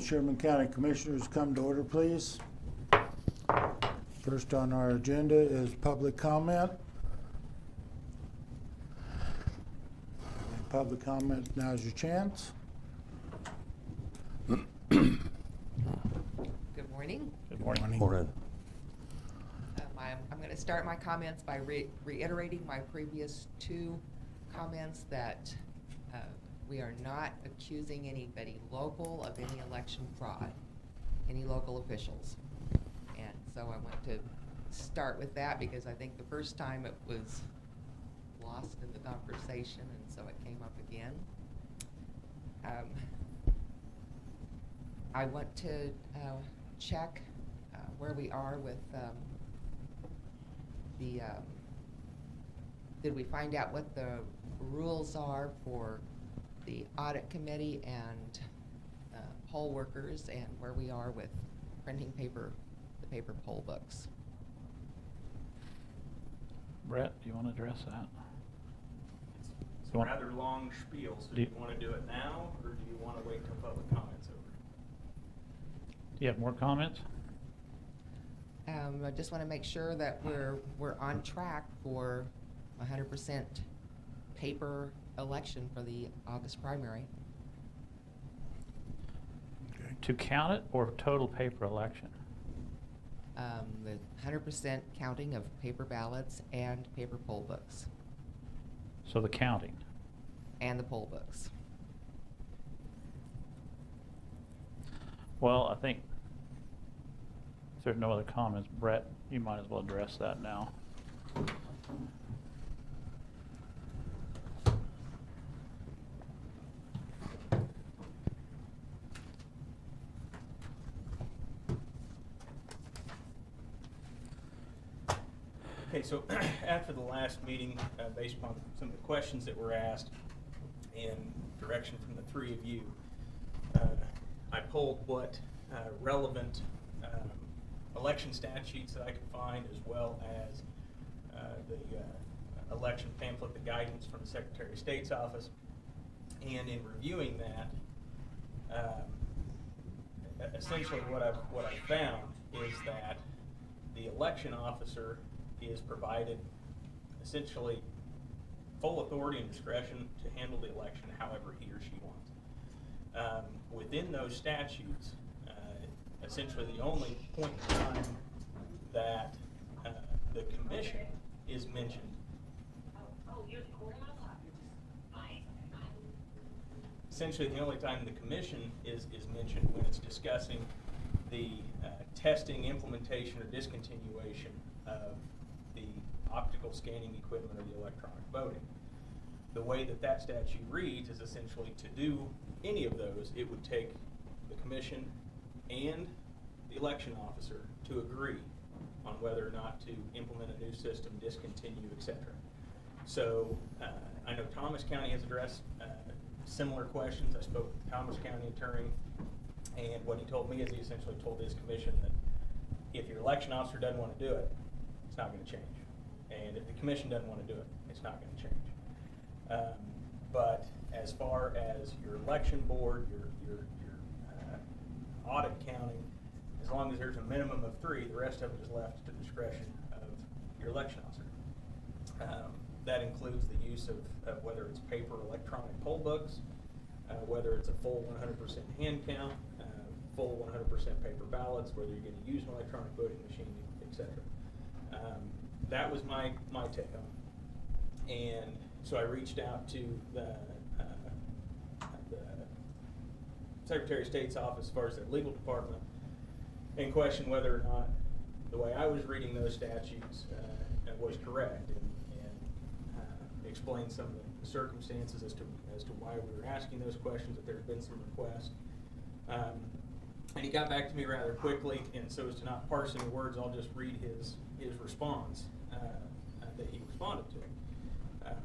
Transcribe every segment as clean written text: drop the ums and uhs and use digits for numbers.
Sherman County Commissioners come to order, please. First on our agenda is public comment. Public comment, now's your chance. Good morning. Good morning. I'm going to start my comments by reiterating my previous two comments that we are not accusing anybody local of any election fraud, any local officials. And so I want to start with that because I think the first time it was lost in the conversation, and so it came up again. I want to check where we are with did we find out what the rules are for the audit committee and poll workers, and where we are with printing paper, the paper poll books? Brett, do you want to address that? It's a rather long spiel, so do you want to do it now, or do you want to wait till public comments over? Do you have more comments? I just want to make sure that we're on track for 100% paper election for the August primary. Okay. To count it or total paper election? The 100% counting of paper ballots and paper poll books. So the counting. And the poll books. Well, I think if there's no other comments, Brett, you might as well address that now. Okay, so after the last meeting, based upon some of the questions that were asked and direction from the three of you, I pulled what relevant election statutes that I could find, as well as the election pamphlet, the guidance from the Secretary of State's office. And in reviewing that, essentially what I found is that the election officer is provided essentially full authority and discretion to handle the election however he or she wants. Within those statutes, essentially the only point in time that the commission is mentioned essentially the only time the commission is mentioned when it's discussing the testing, implementation, or discontinuation of the optical scanning equipment or the electronic voting. The way that statute reads is essentially to do any of those, it would take the commission and the election officer to agree on whether or not to implement a new system, discontinue, etc. So I know Thomas County has addressed similar questions. I spoke with the Thomas County attorney, and what he told me is he essentially told his commission that if your election officer doesn't want to do it, it's not going to change. And if the commission doesn't want to do it, it's not going to change. But as far as your election board, your audit counting, as long as there's a minimum of 3, the rest of it is left to the discretion of your election officer. That includes the use of whether it's paper or electronic poll books, whether it's a full 100% hand count, full 100% paper ballots, whether you're going to use an electronic voting machine, etc. That was my take on it. And so I reached out to the Secretary of State's office as far as their legal department and questioned whether or not the way I was reading those statutes was correct, and explained some of the circumstances as to why we were asking those questions, that there had been some requests. And he got back to me rather quickly, and so as to not parse any words, I'll just read his response that he responded to.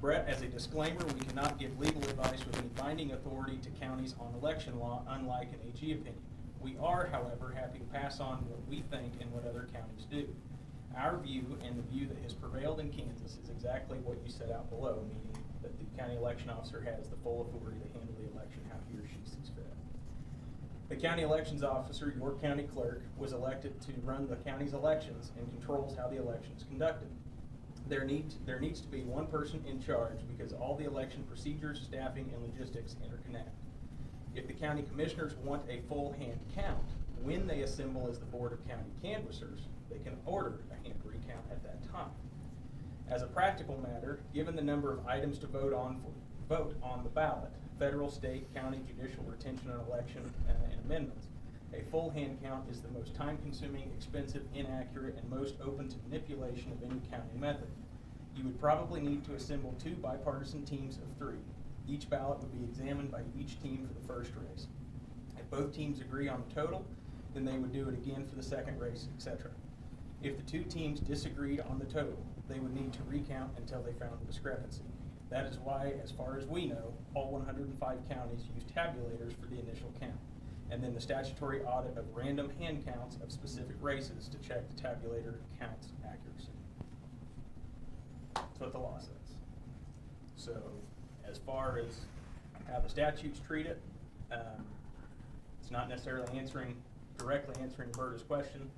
Brett, as a disclaimer, we cannot give legal advice with any binding authority to counties on election law, unlike an AG opinion. We are, however, happy to pass on what we think and what other counties do. Our view, and the view that has prevailed in Kansas, is exactly what you set out below, meaning that the county election officer has the full authority to handle the election how he or she sees fit. The county elections officer, York County Clerk, was elected to run the county's elections and controls how the election is conducted. There needs to be one person in charge because all the election procedures, staffing, and logistics interconnect. If the county commissioners want a full hand count, when they assemble as the Board of County Canvassers, they can order a hand recount at that time. As a practical matter, given the number of items to vote on the ballot, federal, state, county, judicial, retention, and election and amendments, a full hand count is the most time-consuming, expensive, inaccurate, and most open to manipulation of any counting method. You would probably need to assemble 2 bipartisan teams of 3. Each ballot would be examined by each team for the first race. If both teams agree on the total, then they would do it again for the second race, etc. If the 2 teams disagreed on the total, they would need to recount until they found the discrepancy. That is why, as far as we know, all 105 counties use tabulators for the initial count, and then the statutory audit of random hand counts of specific races to check the tabulator count's accuracy. That's what the law says. So, as far as how the statutes treat it, it's not necessarily directly answering Berta's question,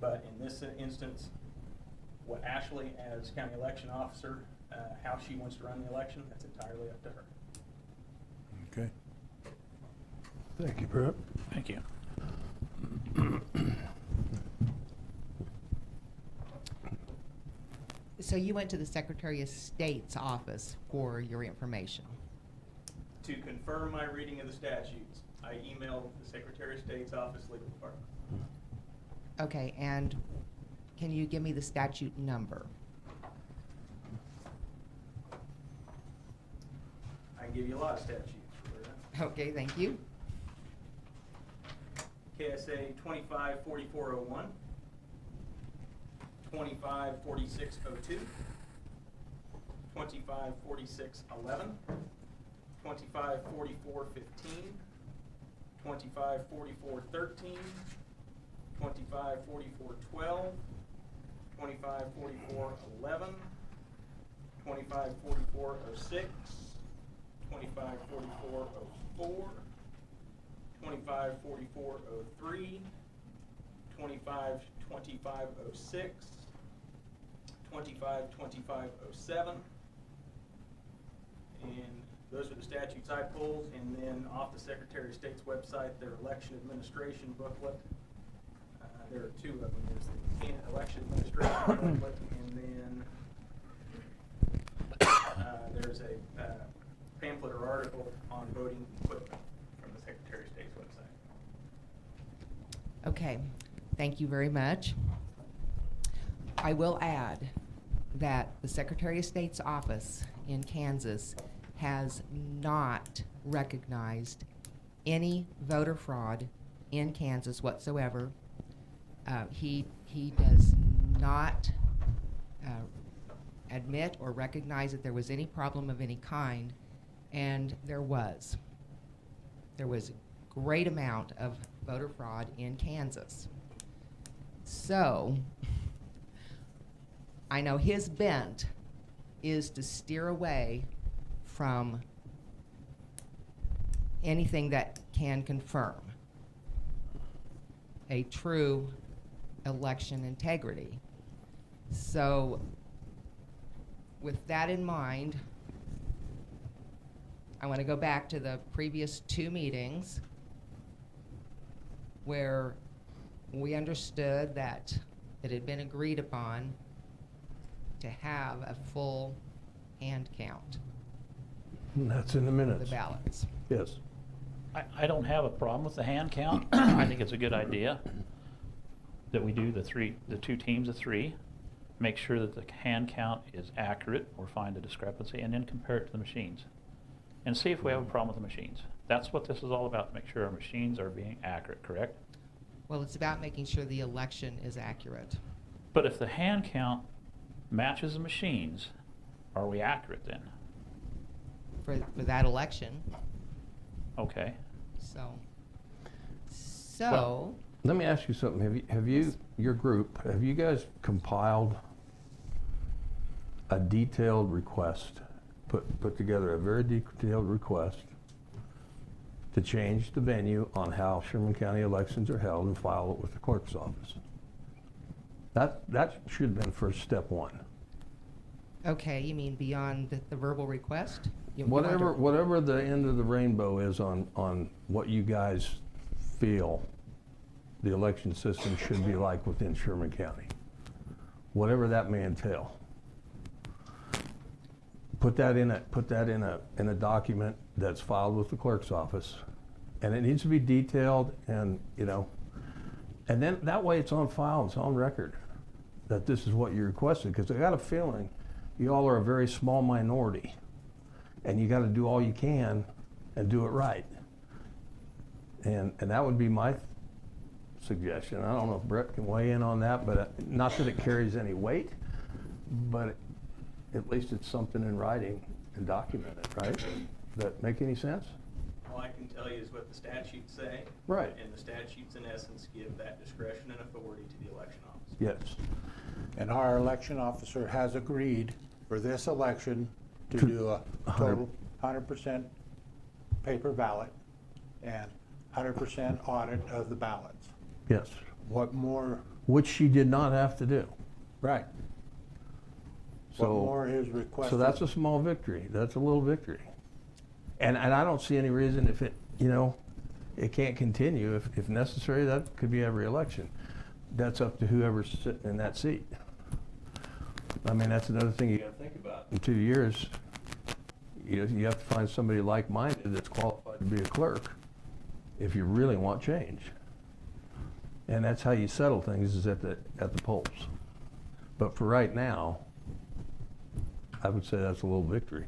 but in this instance, what Ashley, as county election officer, how she wants to run the election, that's entirely up to her. Okay. Thank you, Brett. Thank you. So you went to the Secretary of State's office for your information? To confirm my reading of the statutes, I emailed the Secretary of State's office legal department. Okay, and can you give me the statute number? I can give you a lot of statutes for that. Okay, thank you. KSA 254401, 254602, 254611, 254415, 254413, 254412, 254411, 254406, 254404, 254403, 252506, 252507, and those are the statutes I pulled. And then off the Secretary of State's website, their election administration booklet. There are 2 of them. There's the election administration booklet, and then there's a pamphlet or article on voting equipment from the Secretary of State's website. Okay, thank you very much. I will add that the Secretary of State's office in Kansas has not recognized any voter fraud in Kansas whatsoever. He does not admit or recognize that there was any problem of any kind, and there was. There was a great amount of voter fraud in Kansas. So, I know his bent is to steer away from anything that can confirm a true election integrity. So, with that in mind, I want to go back to the previous 2 meetings where we understood that it had been agreed upon to have a full hand count And that's in the of the minutes. ballots. Yes. I don't have a problem with the hand count. I think it's a good idea that we do the 2 teams of 3, make sure that the hand count is accurate or find a discrepancy, and then compare it to the machines and see if we have a problem with the machines. That's what this is all about, to make sure our machines are being accurate, correct? Well, it's about making sure the election is accurate. But if the hand count matches the machines, are we accurate then? For that election, Okay. so. Well, let me ask you something. Have you, your group, have you guys compiled a detailed request, put together a very detailed request to change the venue on how Sherman County elections are held and file it with the clerk's office. That should have been first step one. Okay, you mean beyond the verbal request? You want to- Whatever the end of the rainbow is on what you guys feel the election system should be like within Sherman County. Whatever that may entail. Put that in a document that's filed with the clerk's office. And it needs to be detailed and, you know, and then that way it's on file, it's on record that this is what you requested. Because I got a feeling you all are a very small minority and you got to do all you can and do it right. And that would be my suggestion. I don't know if Brett can weigh in on that, but not that it carries any weight, but at least it's something in writing and documented, right? Does that make any sense? All I can tell you is what the statutes say. Right. And the statutes, in essence, give that discretion and authority to the election office. Yes. And our election officer has agreed for this election to do a total 100% paper ballot and 100% audit of the ballots. Yes. What more? Which she did not have to do. Right. What more is So requested? that's a small victory. That's a little victory. And I don't see any reason if it, you know, it can't continue. If necessary, that could be every election. That's up to whoever's sitting in that seat. I mean, that's another thing you got to think about. In 2 years, you have to find somebody like-minded that's qualified to be a clerk if you really want change. And that's how you settle things, is at the polls. But for right now, I would say that's a little victory.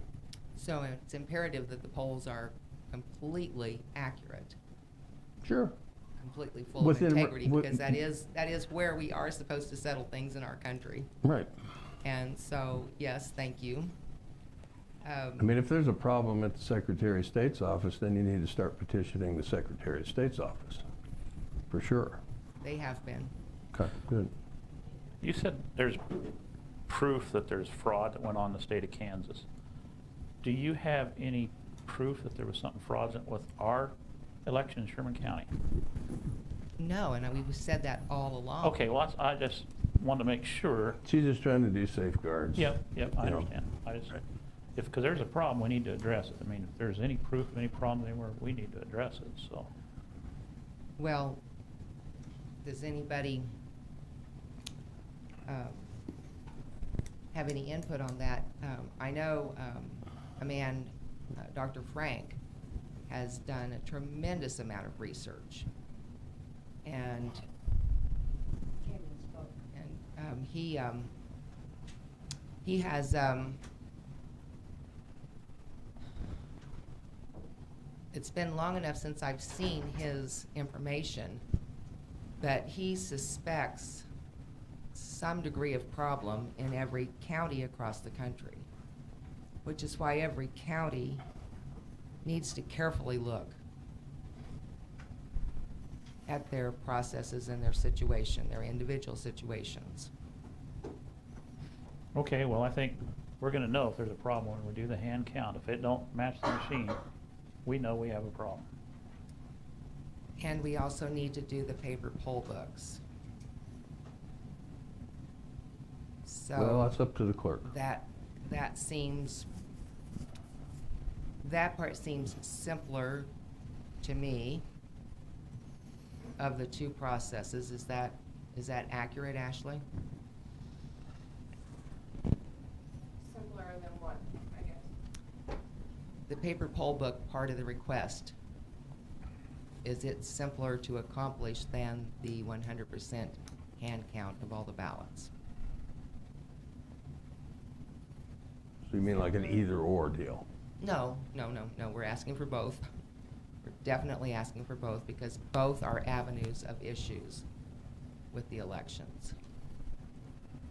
So it's imperative that the polls are completely accurate, Sure. completely full of Within- integrity, wi- because that is where we are supposed to settle things in our country. Right. And so, yes, thank you. I mean, if there's a problem at the Secretary of State's office, then you need to start petitioning the Secretary of State's office, for sure. They have been. Okay, good. You said there's proof that there's fraud that went on in the state of Kansas. Do you have any proof that there was something fraudulent with our election in Sherman County? No, and we've said that all along. Okay, well, I just wanted to make sure. She's just trying to do safeguards. Yep, I You know. understand. Because there's a problem, we need to address it. I mean, if there's any proof of any problem anywhere, we need to address it, so. Well, does anybody have any input on that? I know a man, Dr. Frank, has done a tremendous amount of research. And he has it's been long enough since I've seen his information, but he suspects some degree of problem in every county across the country, which is why every county needs to carefully look at their processes and their situation, their individual situations. Okay, well, I think we're gonna know if there's a problem when we do the hand count. If it don't match the machine, we know we have a problem. And we also need to do the paper poll books. So. Well, that's up to the clerk. That part seems simpler to me of the two processes. Is that accurate, Ashley? Simpler than what, I guess? The paper poll book part of the request, is it simpler to accomplish than the 100% hand count of all the ballots? So you mean like an either-or deal? No, we're asking for both. We're definitely asking for both, because both are avenues of issues with the elections.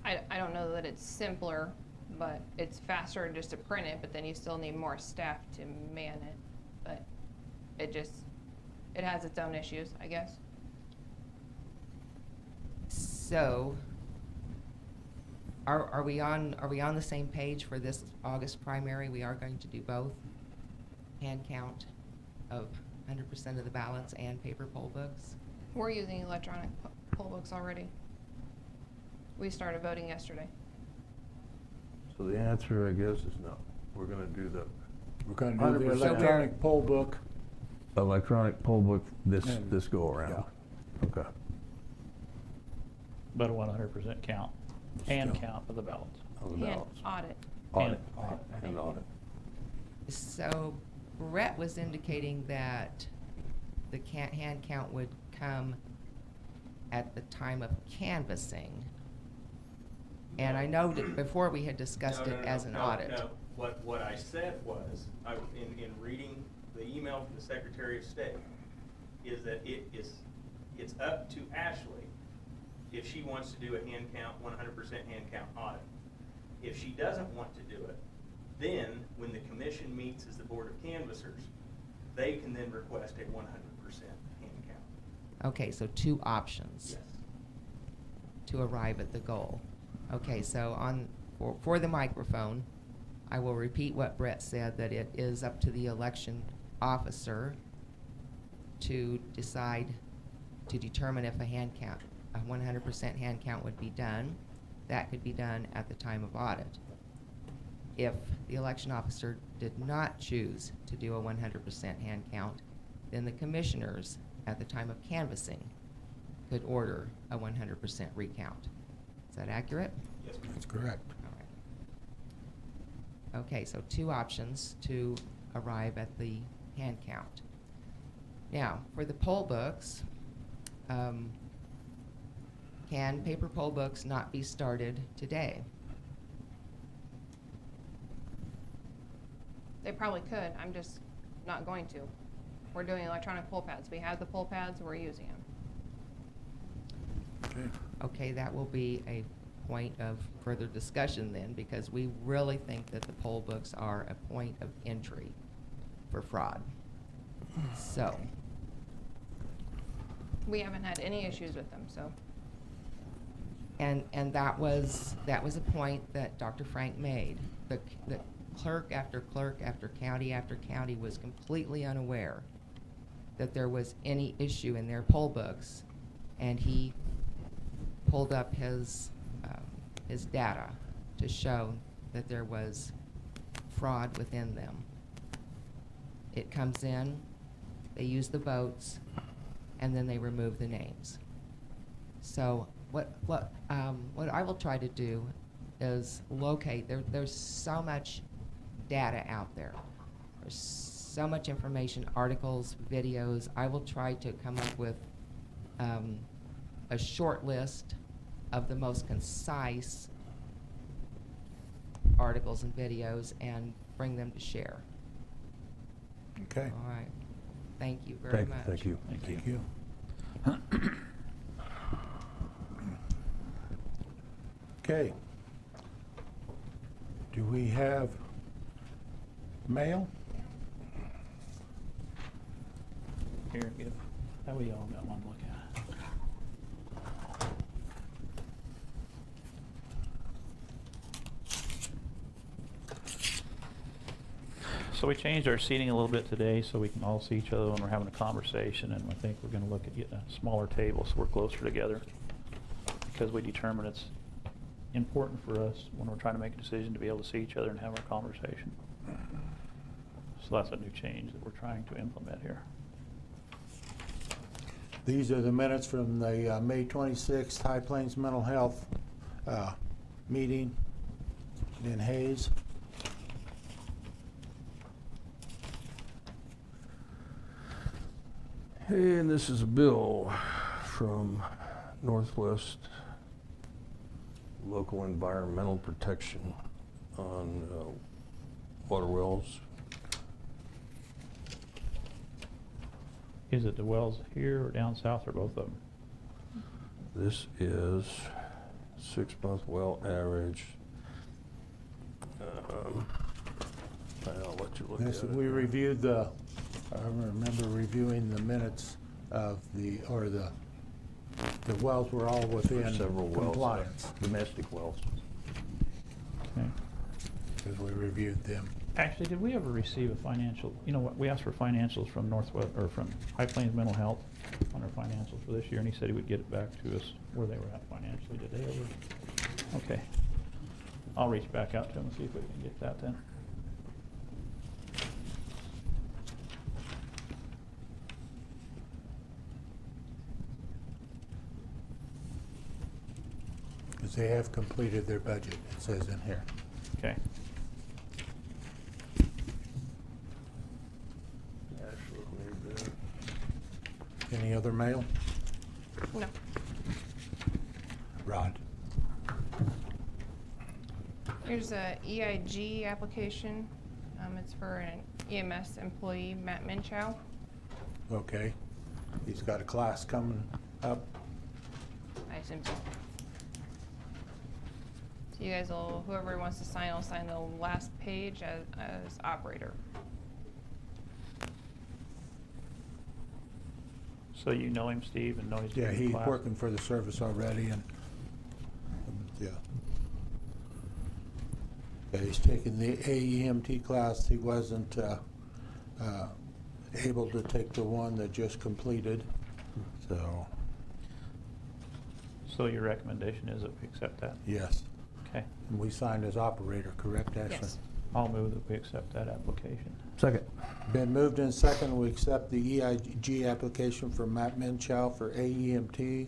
I don't know that it's simpler, but it's faster just to print it, but then you still need more staff to man it. But it has its own issues, I guess. So, are we on the same page for this August primary? We are going to do both hand count of 100% of the ballots and paper poll books? We're using electronic poll books already. We started voting yesterday. So the answer, I guess, is no. We're gonna do the We're gonna do the 100%. electronic poll book. electronic poll book And- this go around. Okay. But a 100% count, hand Still. count of the ballots. On the Hand ballots. audit. Audit. Audit. And audit. So Brett was indicating that the hand count would come at the time of canvassing. And I know that before we had discussed it as an audit. No. What I said was, in reading the email from the Secretary of State, is that it's up to Ashley if she wants to do a hand count, 100% hand count audit. If she doesn't want to do it, then when the commission meets as the Board of Canvassers, they can then request a 100% hand count. Okay, so two options Yes. to arrive at the goal. Okay, so for the microphone, I will repeat what Brett said, that it is up to the election officer to decide, to determine if a hand count, a 100% hand count would be done. That could be done at the time of audit. If the election officer did not choose to do a 100% hand count, then the commissioners, at the time of canvassing, could order a 100% recount. Is that accurate? Yes, ma'am. That's correct. All right. Okay, so two options to arrive at the hand count. Now, for the poll books, can paper poll books not be started today? They probably could. I'm just not going to. We're doing electronic poll pads. We have the poll pads. We're using them. Okay. Okay, that will be a point of further discussion then, because we really think that the poll books are a point of entry for fraud. So, We haven't had any issues with them, so. and that was a point that Dr. Frank made. The clerk after county was completely unaware that there was any issue in their poll books, and he pulled up his data to show that there was fraud within them. It comes in, they use the votes, and then they remove the names. So what I will try to do is locate, there's so much data out there. There's so much information, articles, videos. I will try to come up with a short list of the most concise articles and videos and bring them to share. Okay. All right. Thank you very much. Thank you. Thank you. Okay. Do we have mail? Here, give, that we all got one to look at. So we changed our seating a little bit today so we can all see each other when we're having a conversation, and I think we're gonna look at getting a smaller table so we're closer together, because we determine it's important for us when we're trying to make a decision to be able to see each other and have our conversation. So that's a new change that we're trying to implement here. These are the minutes from the May 26th High Plains Mental Health meeting in Hayes. And this is a bill from Northwest Local Environmental Protection on water wells. Is it the wells here or down south or both of them? This is 6-month well average. I'll let you look at This, it. we reviewed I remember reviewing the minutes of the wells were all within Several wells, compliance, domestic wells. Okay. because we reviewed them. Actually, did we ever receive a financial, you know what, we asked for financials from Northwest, or from High Plains Mental Health on our financials for this year, and he said he would get it back to us where they were at financially. Did they ever? Okay. I'll reach back out to him and see if we can get that then. Because they have completed their budget, it says in here. Okay. Any other mail? No. Rod? Here's a EIG application. It's for an EMS employee, Matt Minchow. Okay. He's got a class coming up. I assume so. So you guys will, whoever wants to sign will sign the last page as operator. So you know him, Steve, and know he's Yeah, doing the he's class? working for the service already, and, yeah. Yeah, he's taking the AEMT class. He wasn't able to take the one that just completed, so, So your recommendation is that we accept that? yes. Okay. And we signed as operator, correct, Ashley? Yes. I'll move that we accept that application. Second. Been moved in second, we accept the EIG application for Matt Minchow for AEMT.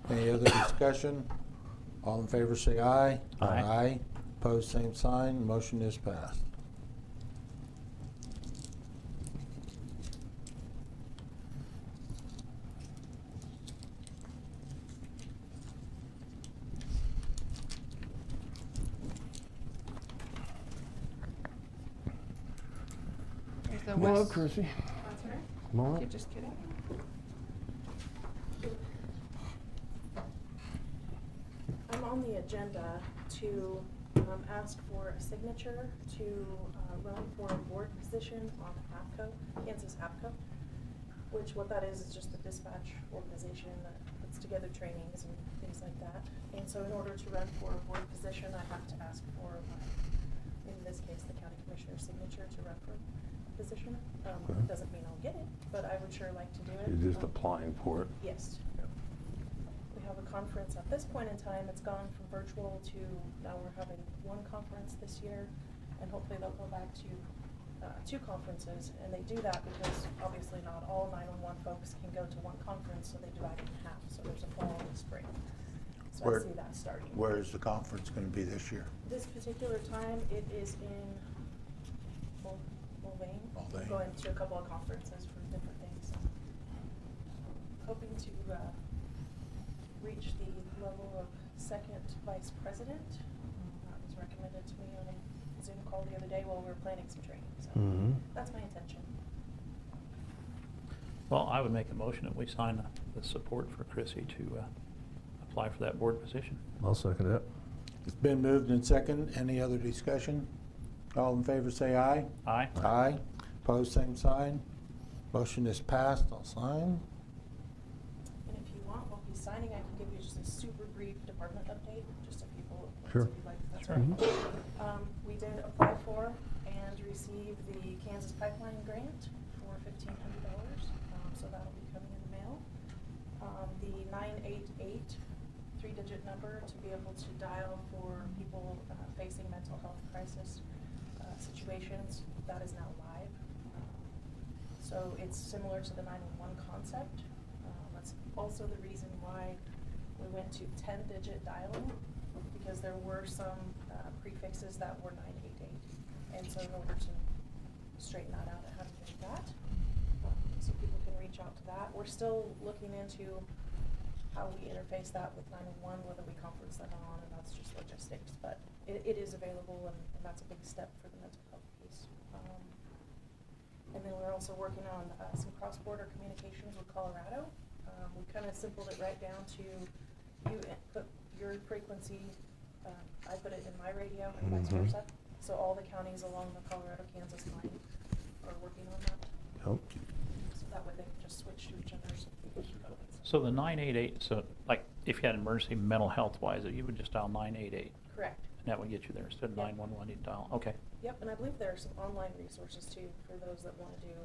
Any other discussion? All in favor say aye. Aye. Aye. Opposed, same sign. Motion is passed. Here's the Come on up, West. Chrissy. That's all right. Come on up. You're just kidding. I'm on the agenda to ask for a signature to run for a board position on APCO, Kansas APCO, which what that is just the dispatch organization that puts together trainings and things like that. And so in order to run for a board position, I have to ask for, in this case, the county commissioner's signature to run for a position. Okay. Doesn't mean I'll get it, but I would sure like to do it. You're just applying for it. Yes. We have a conference at this point in time. It's gone from virtual to now we're having one conference this year, and hopefully they'll go back to two conferences. And they do that because obviously not all 911 folks can go to one conference, so they divide it in half. So there's a fall and a spring. So I see that starting. Where is the conference going to be this year? This particular time, it is in Mulvane. Mulvane. Going to a couple of conferences for different things. Hoping to reach the level of second vice president. That was recommended to me on a Zoom call the other day while we were planning some training. So Mhm. that's my intention. Well, I would make a motion that we sign the support for Chrissy to apply for that board position. I'll second it. It's been moved in second. Any other discussion? All in favor say aye. Aye? Aye. Opposed, same sign. Motion is passed. I'll sign. And if you want, while he's signing, I can give you just a super brief department update, just a few bullet points Sure. if you'd like. That's Sure. right. We did apply for and receive the Kansas Pipeline Grant for $1,500. So that'll be coming in the mail. The 988 three-digit number to be able to dial for people facing mental health crisis situations, that is now live. So it's similar to the 911 concept. That's also the reason why we went to 10-digit dialing, because there were some prefixes that were 988. And so in order to straighten that out, I had to do that. So people can reach out to that. We're still looking into how we interface that with 911, whether we conference that on, and that's just logistics. But it is available, and that's a big step for the mental health piece. And then we're also working on some cross-border communications with Colorado. We kind of simpled it right down to you put your frequency, I put it in my radio and vice Mhm. versa. So all the counties along the Colorado-Kansas line are working on that. Yep. So that way they can just switch to each other's. So the 988, so like if you had an emergency mental health wise, you would just dial 988. Correct. That would get you there instead of Yep. 911, you dial, okay. Yep, and I believe there are some online resources too for those that want to do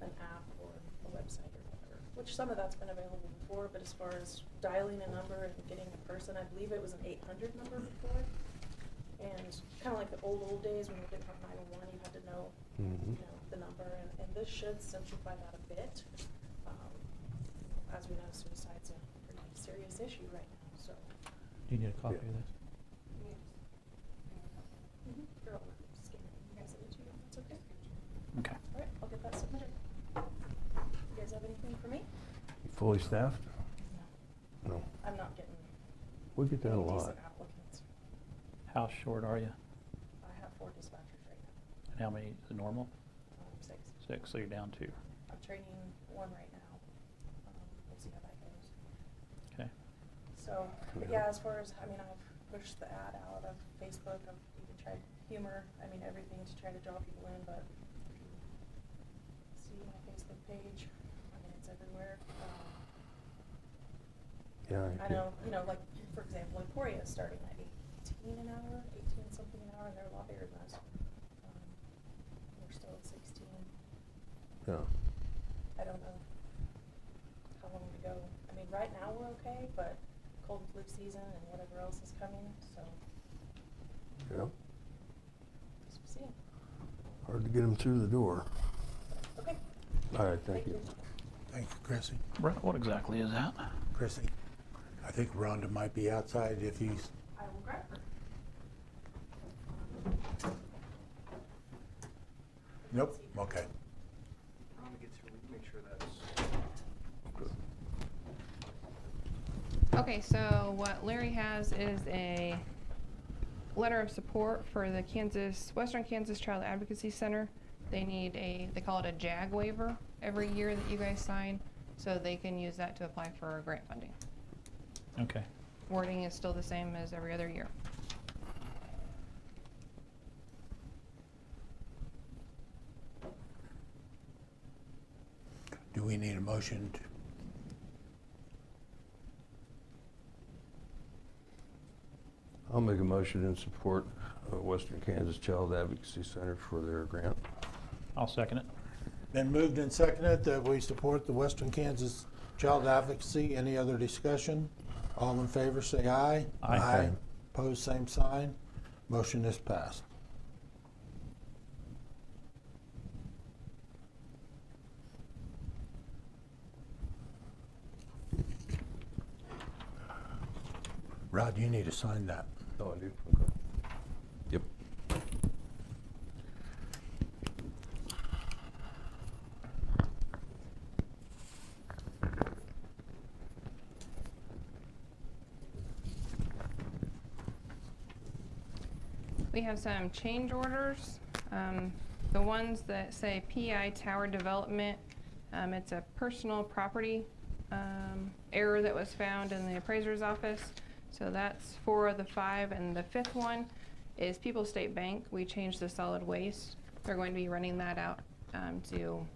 an app or a website or whatever, which some of that's been available before, but as far as dialing a number and getting a person, I believe it was an 800 number before. And kind of like the old days when we didn't have 911, you had to know, Mhm. the number, and this should simplify that a bit. As we know, suicide's a pretty serious issue right now, so. Do you need a copy of Yeah. this? Here, I'll scan it, you guys send it to you, that's okay. Okay. All right, I'll get that submitted. You guys have anything for me? Fully staffed? No. No. I'm not getting We get that a any lot. decent applicants. How short are you? I have 4 dispatchers right now, And how many is it normal? 6. 6, so you're down 2. I'm training 1 right now. We'll see how that goes. Okay. So, but yeah, as far as, I mean, I've pushed the ad out of Facebook, I've even tried humor, I mean, everything to try to draw people in, but if you see my Facebook page, I mean, it's everywhere. Yeah. I know, like, for example, Emporia is starting at 18 an hour, 18 something an hour, and they're a lot bigger than us. We're still at 16. Yeah. I don't know how long to go. I mean, right now we're okay, but cold and flu season and whatever else is coming, so Yeah. just see. Hard to get them through the door. Okay. All right, thank you. Thank you, Chrissy. Brett, what exactly is that? Chrissy, I think Rhonda might be outside if you, I will grab her. nope, okay. Rhonda gets here, we can make sure that's. Okay, so what Larry has is a letter of support for the Western Kansas Child Advocacy Center. They need they call it a JAG waiver every year that you guys sign, so they can use that to apply for grant funding. Okay. Wording is still the same as every other year. Do we need a motion to? I'll make a motion in support of Western Kansas Child Advocacy Center for their grant. I'll second it. Been moved and seconded that we support the Western Kansas Child Advocacy. Any other discussion? All in favor, say aye. Aye. Aye. Opposed, same sign. Motion is passed. Rod, you need to sign that. Oh, I do? Okay. Yep. We have some change orders. The ones that say PI Tower Development, it's a personal property error that was found in the appraiser's office. So that's 4 of the 5, and the 5th one is People's State Bank. We changed the solid waste. They're going to be running that out to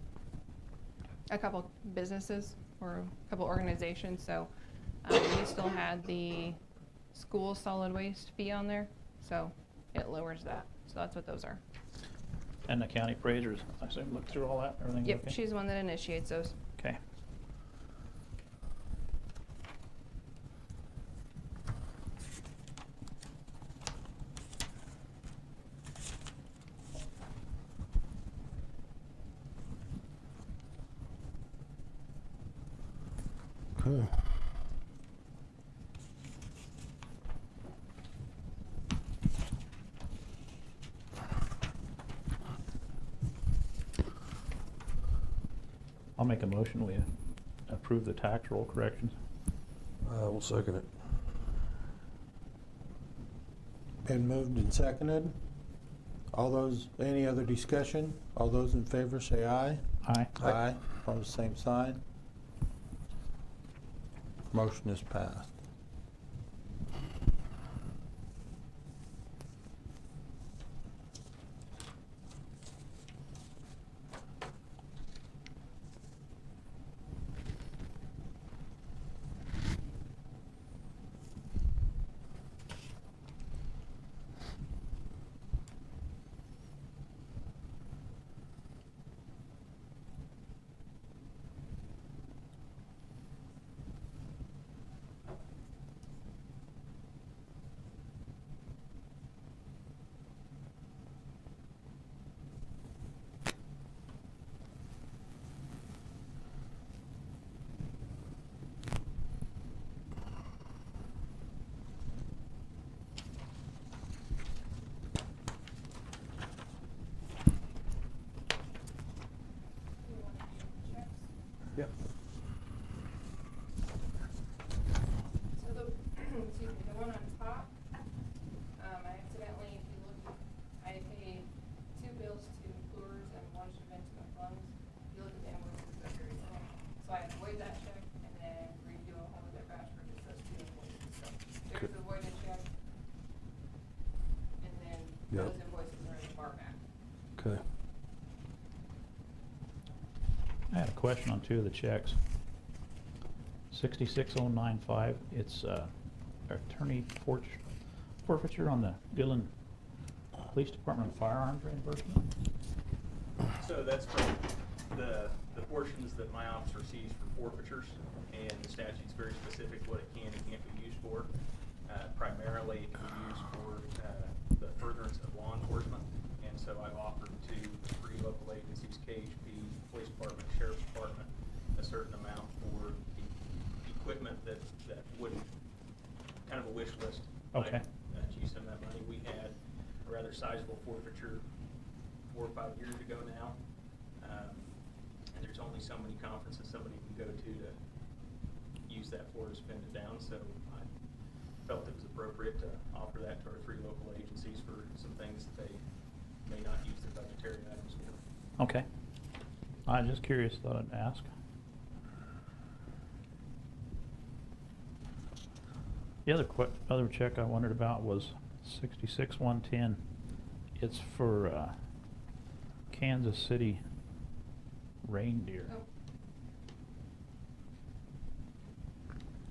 a couple businesses or a couple organizations. So we still had the school solid waste fee on there, so it lowers that. So that's what those are. And the county appraisers, I assume, looked through all that, everything's Yep, okay? she's the one that initiates those. Okay. Okay. I'll make a motion, we approve the tax roll corrections. We'll second it. Been moved and seconded. All those, any other discussion? All those in favor say aye. Aye. Aye. Opposed, same sign. Motion is passed. excuse me, the one on top, I accidentally, if you look, I paid 2 bills to Coors and 1 to Ventura Funds. If you look at the invoices, they're very similar. So I had to void that check and then redo a whole other batch for just those 2 invoices. So there's a voided check. And then Yep. those invoices are in the bar back. Okay. I had a question on 2 of the checks. 66095, it's attorney forfeiture on the Dillon Police Department firearms reimbursement. So that's for the portions that my office receives for forfeitures, and the statute's very specific what it can and can't be used for. Primarily, it can be used for the furtherance of law enforcement, and so I've offered to 3 local agencies, KHP, Police Department, Sheriff's Department, a certain amount for the equipment that wouldn't, kind of a wish list. Okay. To use some of that money. We had a rather sizable forfeiture 4 or 5 years ago now. And there's only so many conferences somebody can go to use that for to spend it down. So I felt it was appropriate to offer that to our 3 local agencies for some things that they may not use their budgetary items for. Okay. I'm just curious, thought I'd ask. The other check I wondered about was 66110. It's for Kansas City reindeer. Oh.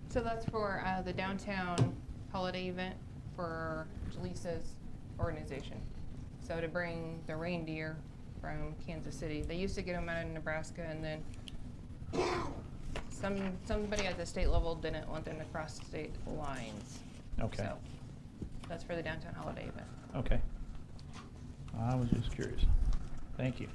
So that's for the downtown holiday event for Jaleesa's organization. So to bring the reindeer from Kansas City. They used to get them out of Nebraska, and then somebody at the state level didn't want them to cross state lines. Okay. So that's for the downtown holiday event. Okay. I was just curious. Thank you.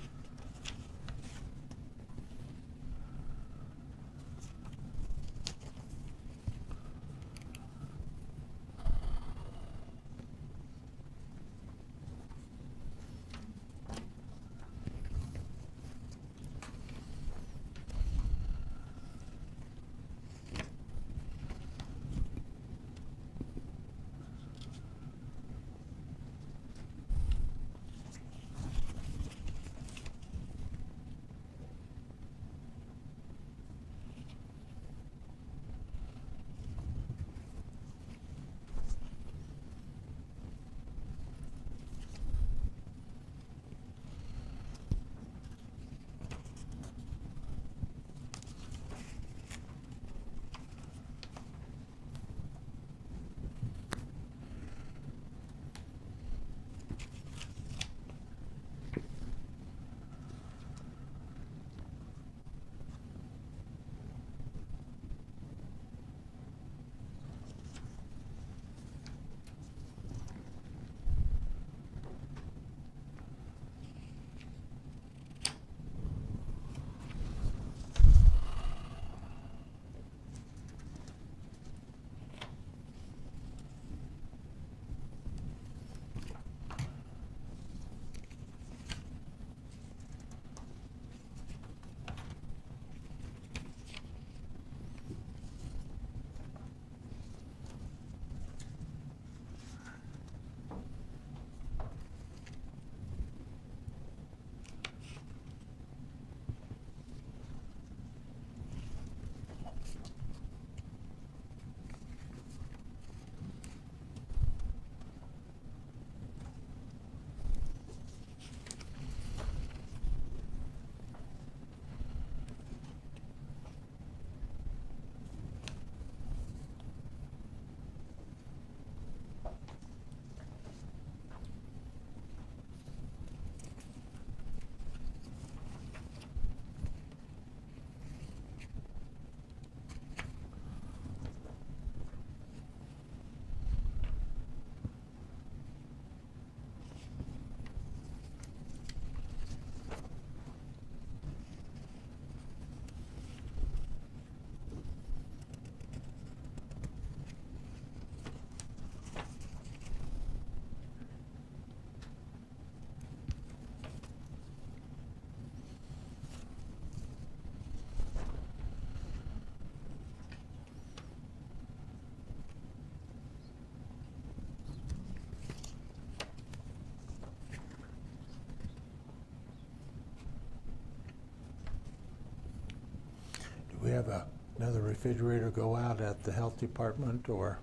have another refrigerator go out at the health department, or?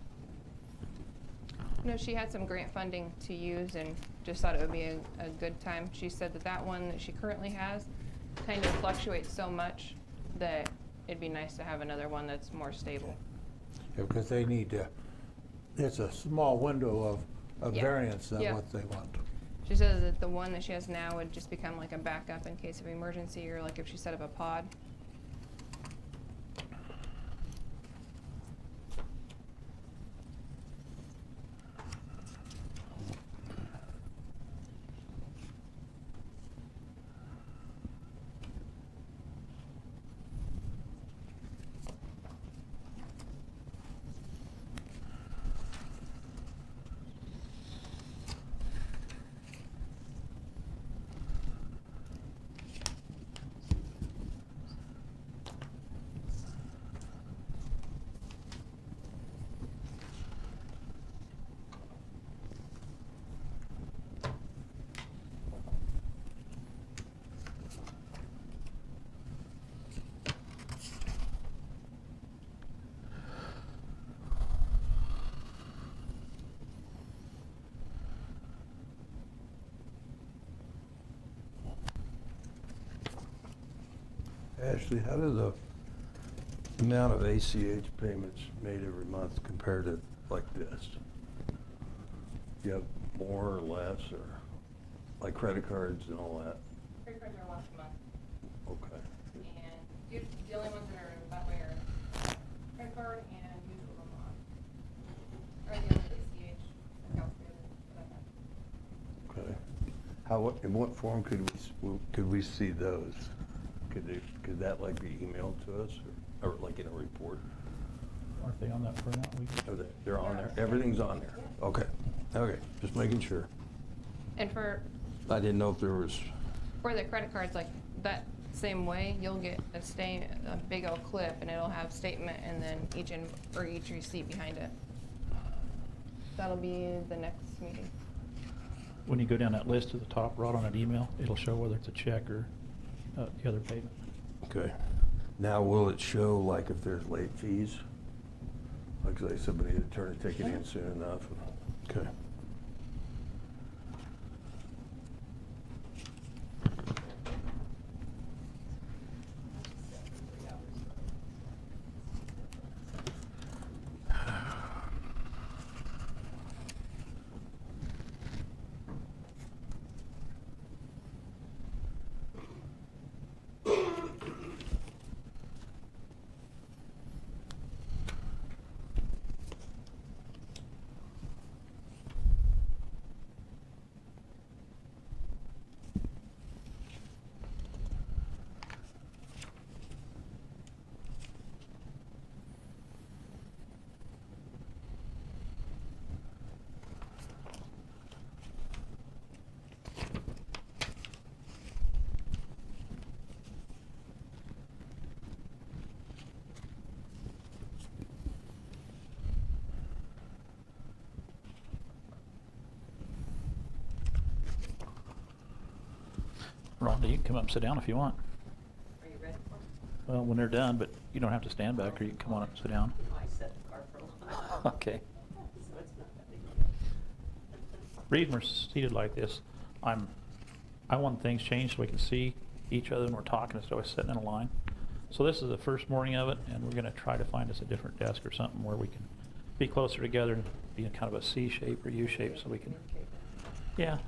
No, she had some grant funding to use and just thought it would be a good time. She said that that one that she currently has kind of fluctuates so much that it'd be nice to have another one that's more stable. Yeah, because they need to, it's a small window of Yeah. variance than Yeah. what they want. She says that the one that she has now would just become like a backup in case of emergency, or like if she set up a pod. Ashley, how does the amount of ACH payments made every month compare to like this? Do you have more or less, or like credit cards and all that? Credit cards are once a month, Okay. and the only ones that are that way are credit card and use of Vermont. Or the only ACH accounts for that. Okay. In what form could we see those? Could that like be emailed to us, or like in a report? Aren't they on that printout? Are they're on there? Everything's on there? Okay, okay, just making sure. And for I didn't know if there was, the credit cards, like that same way, you'll get a big old clip, and it'll have statement and then each receipt behind it. That'll be the next meeting. When you go down that list to the top, right on an email, it'll show whether it's a check or the other payment. okay. Now, will it show like if there's late fees? Like say somebody to turn a ticket in soon enough? Okay. Rhonda, you can come up and sit down if you want. Are you ready for it? Well, when they're done, but you don't have to stand back, or you can come on up and sit down. I set the car for a while. Okay. So it's not that big a deal. Reading, we're seated like this. I want things changed so we can see each other when we're talking instead of sitting in a line. So this is the first morning of it, and we're gonna try to find us a different desk or something where we can be closer together and be in kind of a C shape or U shape so we can, yeah,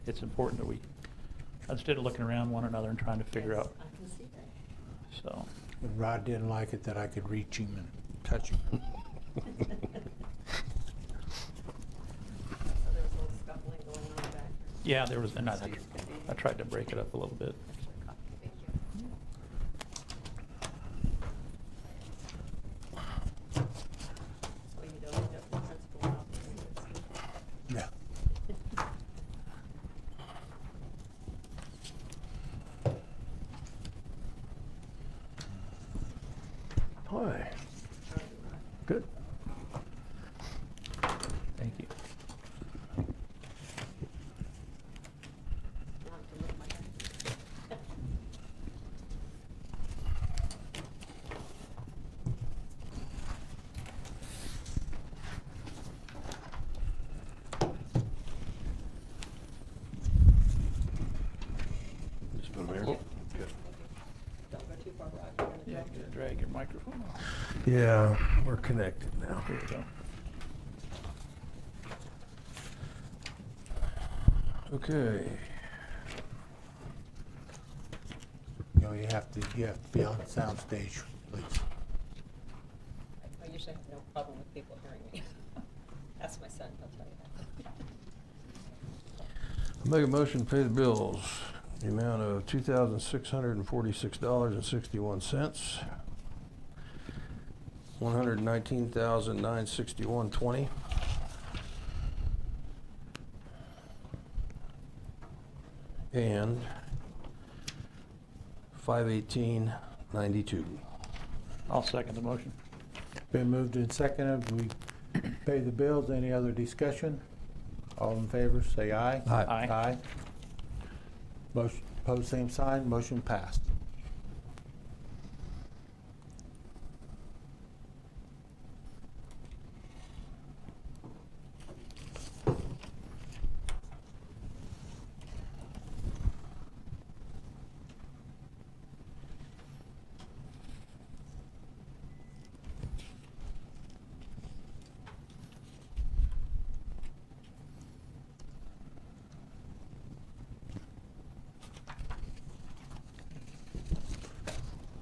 it's important that we, instead of looking around one another and trying to figure Yes, out, I can see that. so. And Rod didn't like it that I could reach him and touch him. So there was a little scuffling going on back there. Yeah, there was, and I Steve's convenient. tried to break it up a little bit. Thank you. Well, you don't end up with principal office. Yeah. Hi. Good. Thank you. I'll have to look my microphone off. Yeah, we're connected now. Here we go. Okay. You know, you have to be on sound stage, please. I usually have no problem with people hearing me. Ask my son, he'll tell you that. I'll make a motion to pay the bills, the amount of $2,646.61. $119,961.20. And $518.92. I'll second the motion. Been moved and seconded. We pay the bills. Any other discussion? All in favor, say aye. Aye. Aye. Aye. Motion, pose same sign, motion passed.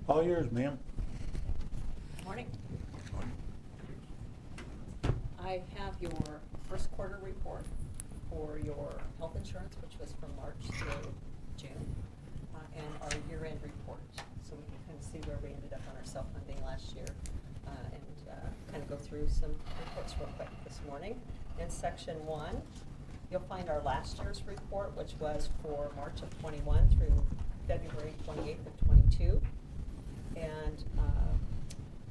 All yours, ma'am. Morning. I have your first quarter report for your health insurance, which was from March through June, and our year-end report. So we can kind of see where we ended up on our self-funding last year, and kind of go through some reports real quick this morning. In section 1, you'll find our last year's report, which was for March of 21 through February 28th of 22. And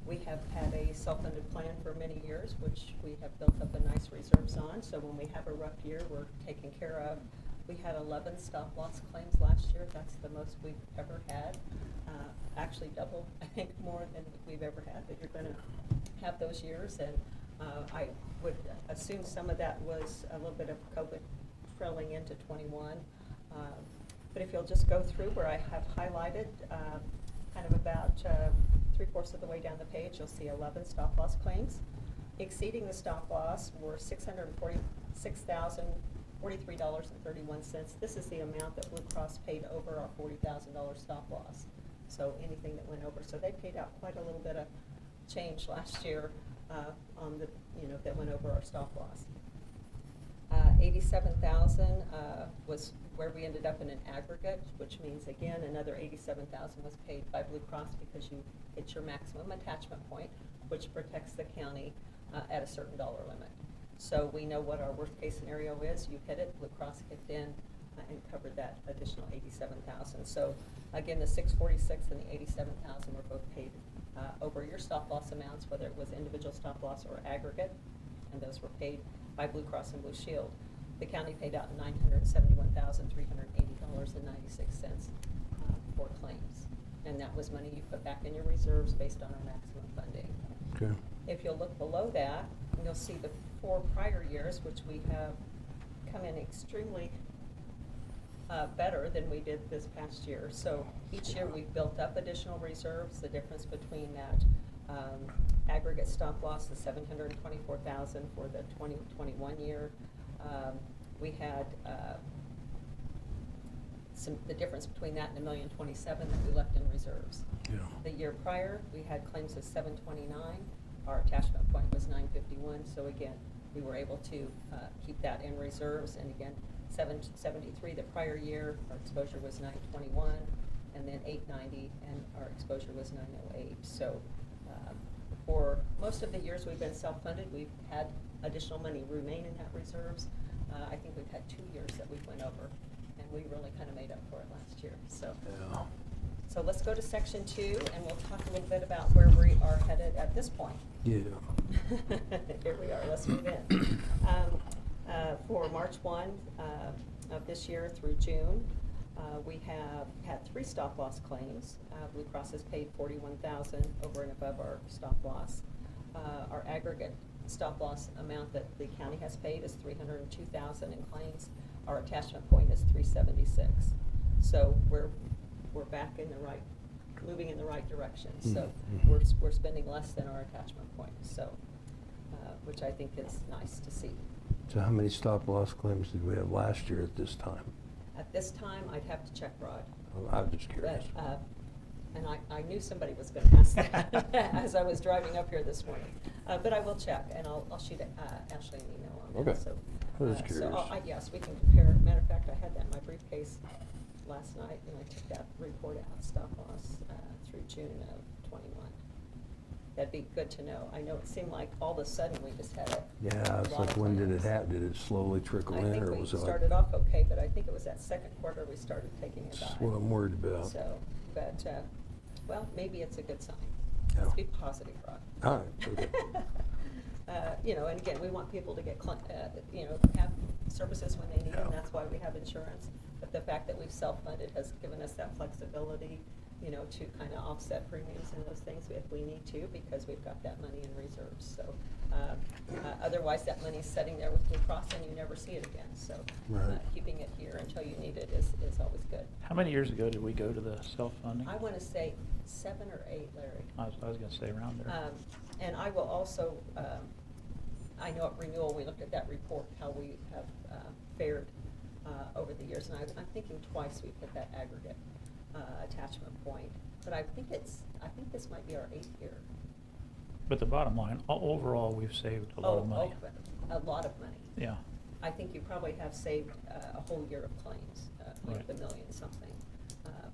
we have had a self-funded plan for many years, which we have built up a nice reserves on. So when we have a rough year, we're taken care of. We had 11 stop-loss claims last year. That's the most we've ever had. Actually double, I think, more than we've ever had, that you're going to have those years. And I would assume some of that was a little bit of COVID trailing into 21. But if you'll just go through where I have highlighted, kind of about 3/4 of the way down the page, you'll see 11 stop-loss claims. Exceeding the stop-loss were $646,043.31. This is the amount that Blue Cross paid over our $40,000 stop-loss. So anything that went over. So they paid out quite a little bit of change last year on the, that went over our stop-loss. 87,000 was where we ended up in an aggregate, which means, again, another 87,000 was paid by Blue Cross because you hit your maximum attachment point, which protects the county at a certain dollar limit. So we know what our worst-case scenario is. You hit it, Blue Cross kicked in and covered that additional 87,000. So again, the 646 and the 87,000 were both paid over your stop-loss amounts, whether it was individual stop-loss or aggregate, and those were paid by Blue Cross and Blue Shield. The county paid out $971,380.96 for claims. And that was money you put back in your reserves based on our maximum funding. Okay. If you'll look below that, you'll see the 4 prior years, which we have come in extremely better than we did this past year. So each year we've built up additional reserves. The difference between that aggregate stop loss, the $724,000 for the 2021 year. We had the difference between that and $1,027,000 that we left in reserves. Yeah. The year prior, we had claims of $729,000. Our attachment point was $951,000. So again, we were able to keep that in reserves. And again, $773,000 the prior year, our exposure was $921,000, and then $890,000, and our exposure was $908,000. So for most of the years we've been self-funded, we've had additional money remain in that reserves. I think we've had 2 years that we went over, and we really kind of made up for it last year. So, Yeah. so let's go to section 2, and we'll talk a little bit about where we are headed at this point. Yeah. Here we are. Let's move in. For March 1 of this year through June, we have had 3 stop-loss claims. Blue Cross has paid $41,000 over and above our stop-loss. Our aggregate stop-loss amount that the county has paid is $302,000 in claims. Our attachment point is $376,000. So we're back in the right moving in the right direction. Mm-hmm. So we're spending less than our attachment point, so, which I think is nice to see. So how many stop-loss claims did we have last year at this time? At this time, I'd have to check, Rod. I'm just curious. But, and I knew somebody was going to ask that as I was driving up here this morning. But I will check, and I'll shoot Ashley an email on that. Okay. So, I was so curious. yes, we can compare. Matter of fact, I had that in my briefcase last night, and I took that report out, stop loss, through June of '21. That'd be good to know. I know it seemed like all of a sudden we just had a Yeah, it's lot like, of when did it claims. happen? Did it slowly trickle I in, think or we was it like? started off okay, but I think it was that second quarter we started taking a dive. That's what I'm worried about. So, but, well, maybe it's a good sign. Yeah. Let's be positive, Rod. All right, okay. You know, and again, we want people to get, you know, have services when they need them, Yeah. that's why we have insurance. But the fact that we've self-funded has given us that flexibility, you know, to kind of offset premiums and those things if we need to, because we've got that money in reserves. So, otherwise, that money's sitting there with Blue Cross and you never see it again. So, Right. keeping it here until you need it is always good. How many years ago did we go to the self-funding? I want to say 7 or 8, Larry. I was gonna say around there. And I will also, I know at renewal, we looked at that report, how we have fared over the years, and I'm thinking twice we've hit that aggregate attachment point. But I think this might be our 8th year. But the bottom line, overall, we've saved a lot of money. A lot of money. Yeah. I think you probably have saved a whole year of claims, Right. the million something,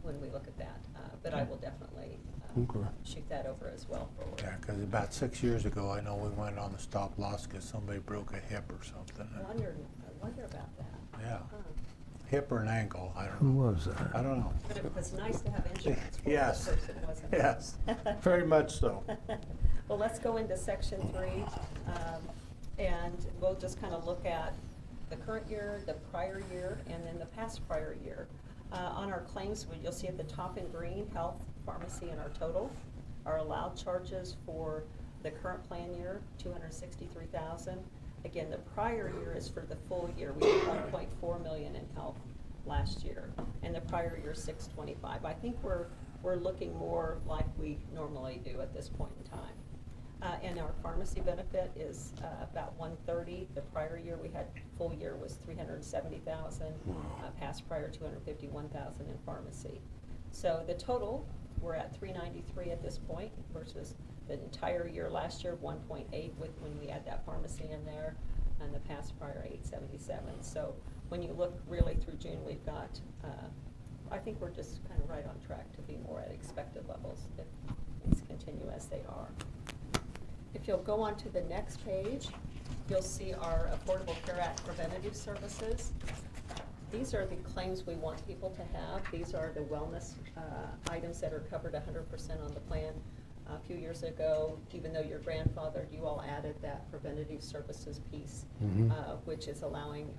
when we look at that. But I will definitely Okay. shoot that over as well forward. Yeah, because about 6 years ago, I know we went on the stop loss because somebody broke a hip or something. I wonder about that. Yeah, Huh. hip or an ankle, I don't Who know. was that? I don't know. But it was nice to have insurance for Yes. the person, wasn't it? Yes, very much so. Well, let's go into section 3, and we'll just kind of look at the current year, the prior year, and then the past prior year. On our claims, you'll see at the top in green, health, pharmacy, and our total. Our allowed charges for the current plan year, $263,000. Again, the prior year is for the full year. We did $1.4 million in health last year, and the prior year $625,000. I think we're looking more like we normally do at this point in time. And our pharmacy benefit is about $130,000. The prior year we had, full year was $370,000. Wow. Past prior $251,000 in pharmacy. So the total, we're at $393,000 at this point versus the entire year last year, $1.8 with when we add that pharmacy in there, and the past prior $877. So when you look really through June, we've got, I think we're just kind of right on track to be more at expected levels if things continue as they are. If you'll go on to the next page, you'll see our Affordable Care Act preventative services. These are the claims we want people to have. These are the wellness items that are covered 100% on the plan. A few years ago, even though you're grandfathered, you all added that preventative services piece, which is allowing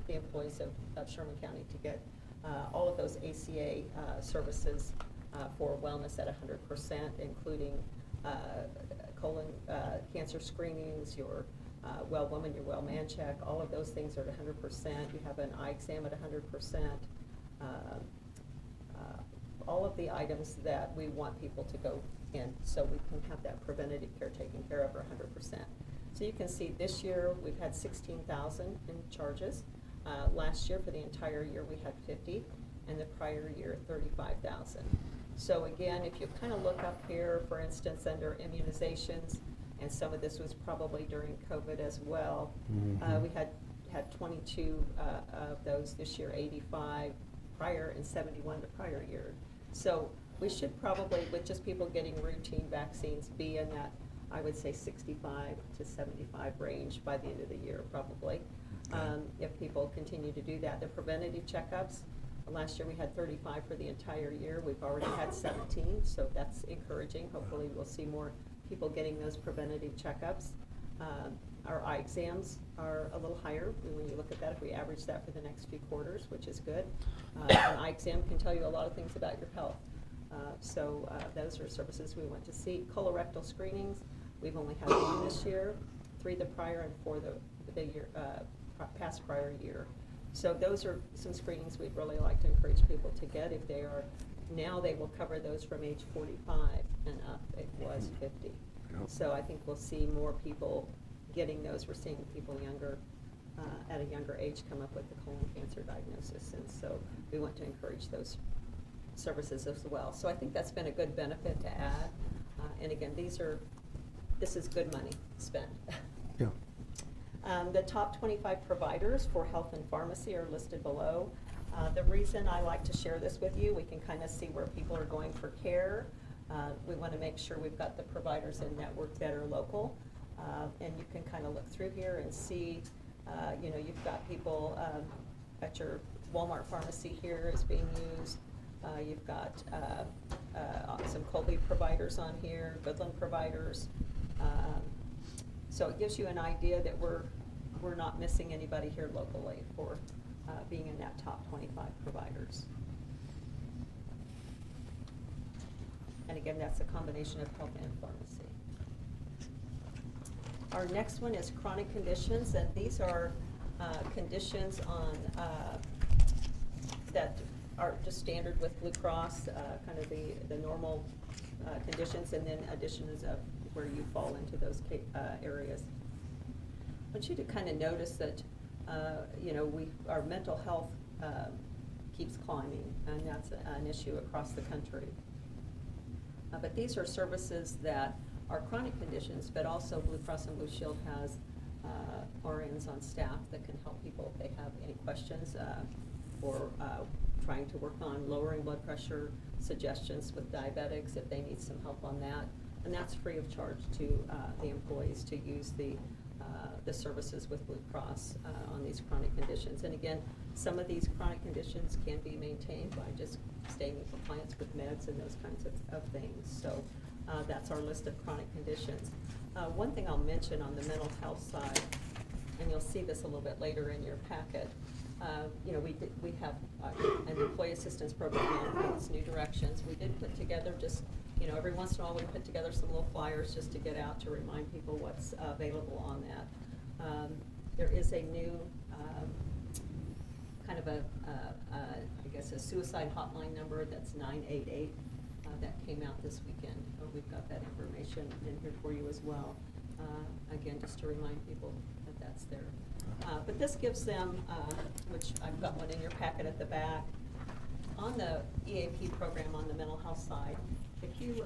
the employees of Sherman County to get all of those ACA services for wellness at 100%, including colon cancer screenings, your well woman, your well man check, all of those things are at 100%. You have an eye exam at 100%. All of the items that we want people to go in so we can have that preventative care taken care of 100%. So you can see this year we've had $16,000 in charges. Last year for the entire year we had 50, and the prior year 35,000. So again, if you kind of look up here, for instance, under immunizations, and some of this was probably during COVID as well, we had 22 of those this year, 85 prior, and 71 the prior year. So we should probably, with just people getting routine vaccines, be in that, I would say, 65 to 75 range by the end of the year, probably. If people continue to do that. The preventative checkups, last year we had 35 for the entire year. We've already had 17, so that's encouraging. Hopefully we'll see more people getting those preventative checkups. Our eye exams are a little higher when you look at that, if we average that for the next few quarters, which is good. An eye exam can tell you a lot of things about your health. So those are services we want to see. Colorectal screenings, we've only had 1 this year, 3 the prior, and 4 the year, past prior year. So those are some screenings we'd really like to encourage people to get if they are Now they will cover those from age 45 and up. It was 50. Yep. So I think we'll see more people getting those. We're seeing people younger, at a younger age come up with the colon cancer diagnosis. And so we want to encourage those services as well. So I think that's been a good benefit to add. And again, this is good money spent. Yeah. The top 25 providers for health and pharmacy are listed below. The reason I like to share this with you, we can kind of see where people are going for care. We want to make sure we've got the providers in network that are local. And you can kind of look through here and see, you've got people at your Walmart pharmacy here is being used. You've got some Colby providers on here, Goodland providers. So it gives you an idea that we're not missing anybody here locally for being in that top 25 providers. And again, that's a combination of health and pharmacy. Our next one is chronic conditions, and these are conditions on that are just standard with Blue Cross, kind of the normal conditions, and then additions of where you fall into those areas. I want you to kind of notice that, our mental health keeps climbing, and that's an issue across the country. But these are services that are chronic conditions, but also Blue Cross and Blue Shield has RNs on staff that can help people if they have any questions or trying to work on lowering blood pressure, suggestions with diabetics if they need some help on that. And that's free of charge to the employees to use the services with Blue Cross on these chronic conditions. And again, some of these chronic conditions can be maintained by just staying in compliance with meds and those kinds of things. So that's our list of chronic conditions. One thing I'll mention on the mental health side, and you'll see this a little bit later in your packet, we have an employee assistance program in these new directions. We did put together just, every once in a while we put together some little flyers just to get out to remind people what's available on that. There is a new kind of I guess a suicide hotline number that's 988 that came out this weekend. We've got that information in here for you as well. Again, just to remind people that that's there. But this gives them, which I've got one in your packet at the back, on the EAP program on the mental health side. If you,